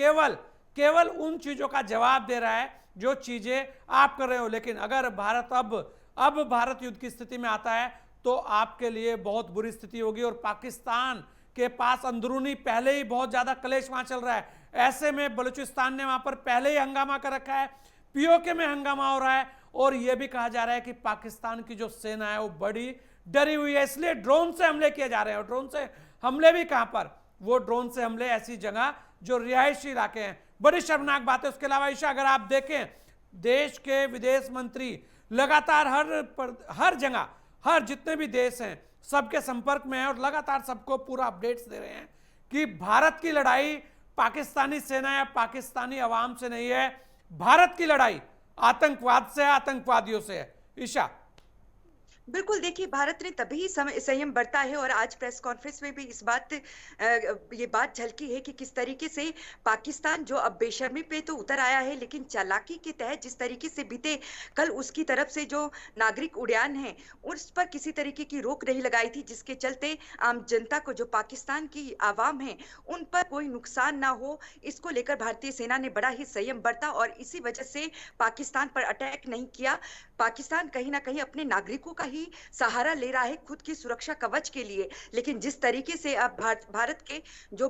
केवल उन चीजों का जवाब दे रहा है जो चीजें आप कर रहे हो, लेकिन अगर भारत अब भारत युद्ध की स्थिति में आता है तो आपके लिए बहुत बुरी स्थिति होगी। और पाकिस्तान के पास अंदरूनी पहले ही बहुत ज्यादा क्लेश वहां चल रहा है, ऐसे में बलूचिस्तान ने वहां पर पहले ही हंगामा कर रखा है, पीओके में हंगामा हो रहा है और यह भी कहा जा रहा है कि पाकिस्तान की जो सेना है वो बड़ी डरी हुई है, इसलिए ड्रोन से हमले किए जा रहे हैं। और ड्रोन से हमले भी कहां पर, वो ड्रोन से हमले ऐसी जगह जो रिहायशी इलाके हैं, बड़ी शर्मनाक बात है। उसके अलावा ईशा, अगर आप देखें देश के विदेश मंत्री लगातार हर जगह, हर जितने भी देश हैं सबके संपर्क में है और लगातार सबको पूरा अपडेट्स दे रहे हैं कि भारत की लड़ाई पाकिस्तानी सेना या पाकिस्तानी अवाम से नहीं है, भारत की लड़ाई आतंकवाद से है, आतंकवादियों से है। ईशा, बिल्कुल, देखिए भारत ने तभी संयम बरता है और आज प्रेस कॉन्फ्रेंस में भी ये बात झलकी है कि किस तरीके से पाकिस्तान जो अब बेशर्मी पे तो उतर आया है, लेकिन चालाकी के तहत जिस तरीके से बीते कल उसकी तरफ से जो नागरिक उड़ान है उस पर किसी तरीके की रोक नहीं लगाई थी, जिसके चलते आम जनता को, जो पाकिस्तान की आवाम है, उन पर कोई नुकसान ना हो, इसको लेकर भारतीय सेना ने बड़ा ही संयम बरता और इसी वजह से पाकिस्तान पर अटैक नहीं किया। पाकिस्तान कहीं ना कहीं अपने नागरिकों का ही सहारा ले रहा है खुद की सुरक्षा कवच के लिए, लेकिन जिस तरीके से अब भारत के जो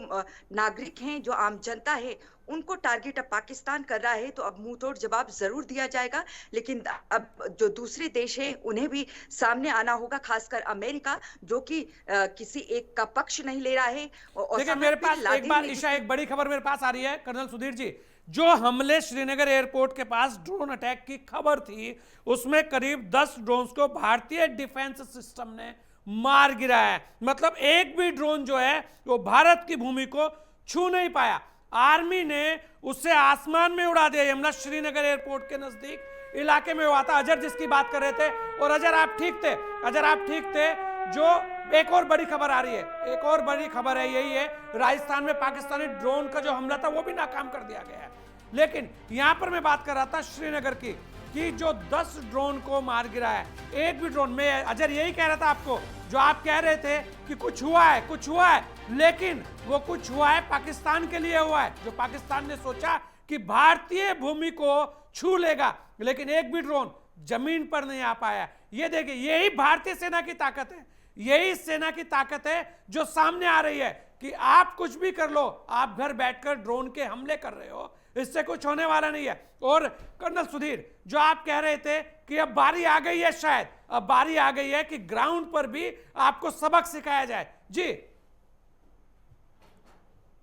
नागरिक हैं, जो आम जनता है, उनको टारगेट अब पाकिस्तान कर रहा है, तो अब मुंह तोड़ जवाब जरूर दिया जाएगा। लेकिन अब जो दूसरे देश हैं उन्हें भी सामने आना होगा, खासकर अमेरिका जो कि किसी एक का पक्ष नहीं ले रहा है। देखिए मेरे पास एक बार ईशा एक बड़ी खबर मेरे पास आ रही है कर्नल सुधीर जी, जो हमले श्रीनगर एयरपोर्ट के पास ड्रोन अटैक की खबर थी उसमें करीब 10 ड्रोन्स को भारतीय डिफेंस सिस्टम ने मार गिराया है, मतलब एक भी ड्रोन जो है वो भारत की भूमि को छू नहीं पाया, आर्मी ने उससे आसमान में उड़ा दिया। हमला श्रीनगर एयरपोर्ट के नजदीक इलाके में हुआ था। अजर जिसकी बात कर रहे थे, और अजर आप ठीक थे, जो एक और बड़ी खबर आ रही है, एक और बड़ी खबर है, यही है राजस्थान में पाकिस्तानी ड्रोन का जो हमला था वो भी नाकाम कर दिया गया है। लेकिन यहां पर मैं बात कर रहा था श्रीनगर की, कि जो 10 ड्रोन को मार गिरा है, एक भी ड्रोन में, अजर यही कह रहा था आपको, जो आप कह रहे थे कि कुछ हुआ है, लेकिन वो कुछ हुआ है पाकिस्तान के लिए हुआ है, जो पाकिस्तान ने सोचा कि भारतीय भूमि को छू लेगा, लेकिन एक भी ड्रोन जमीन पर नहीं आ पाया। ये देखिए, यही भारतीय सेना की ताकत है, यही सेना की ताकत है जो सामने आ रही है कि आप कुछ भी कर लो, आप घर बैठकर ड्रोन के हमले कर रहे हो, इससे कुछ होने वाला नहीं है। और कर्नल सुधीर, जो आप कह रहे थे कि अब बारी आ गई है, शायद अब बारी आ गई है कि ग्राउंड पर भी आपको सबक सिखाया जाए। जी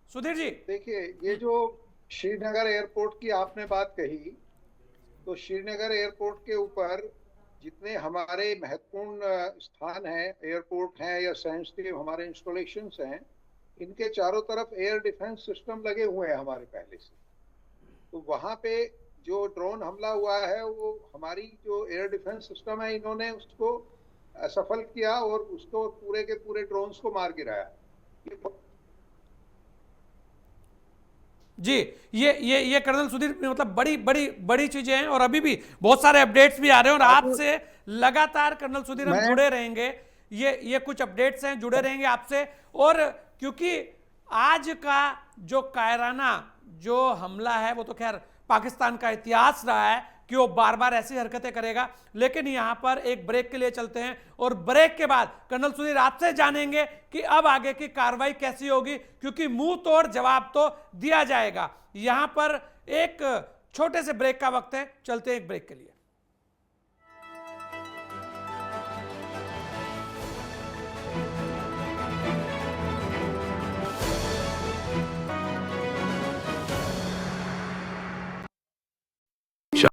सुधीर जी, देखिए ये जो श्रीनगर एयरपोर्ट की आपने बात कही, तो श्रीनगर एयरपोर्ट के ऊपर जितने हमारे महत्वपूर्ण स्थान हैं, एयरपोर्ट हैं या सेंसिटिव हमारे इंस्टॉलेशंस हैं, इनके चारों तरफ एयर डिफेंस सिस्टम लगे हुए हैं हमारे पहले से। तो वहां पे जो ड्रोन हमला हुआ है वो हमारी जो एयर डिफेंस सिस्टम है, इन्होंने उसको सफल किया और उसको पूरे के पूरे ड्रोन्स को मार गिराया। जी ये कर्नल सुधीर, मतलब बड़ी चीजें हैं और अभी भी बहुत सारे अपडेट्स भी आ रहे हैं और आपसे लगातार कर्नल सुधीर हम जुड़े रहेंगे। ये कुछ अपडेट्स हैं, जुड़े रहेंगे आपसे। और क्योंकि आज का जो कायराना जो हमला है वो तो खैर पाकिस्तान का इतिहास रहा है कि वो बार बार ऐसी हरकतें करेगा, लेकिन यहां पर एक ब्रेक के लिए चलते हैं और ब्रेक के बाद कर्नल सुधीर आपसे जानेंगे कि अब आगे की कार्रवाई कैसी होगी, क्योंकि मुंह तोड़ जवाब तो दिया जाएगा। यहां पर एक छोटे से ब्रेक का वक्त है, चलते हैं एक ब्रेक के लिए।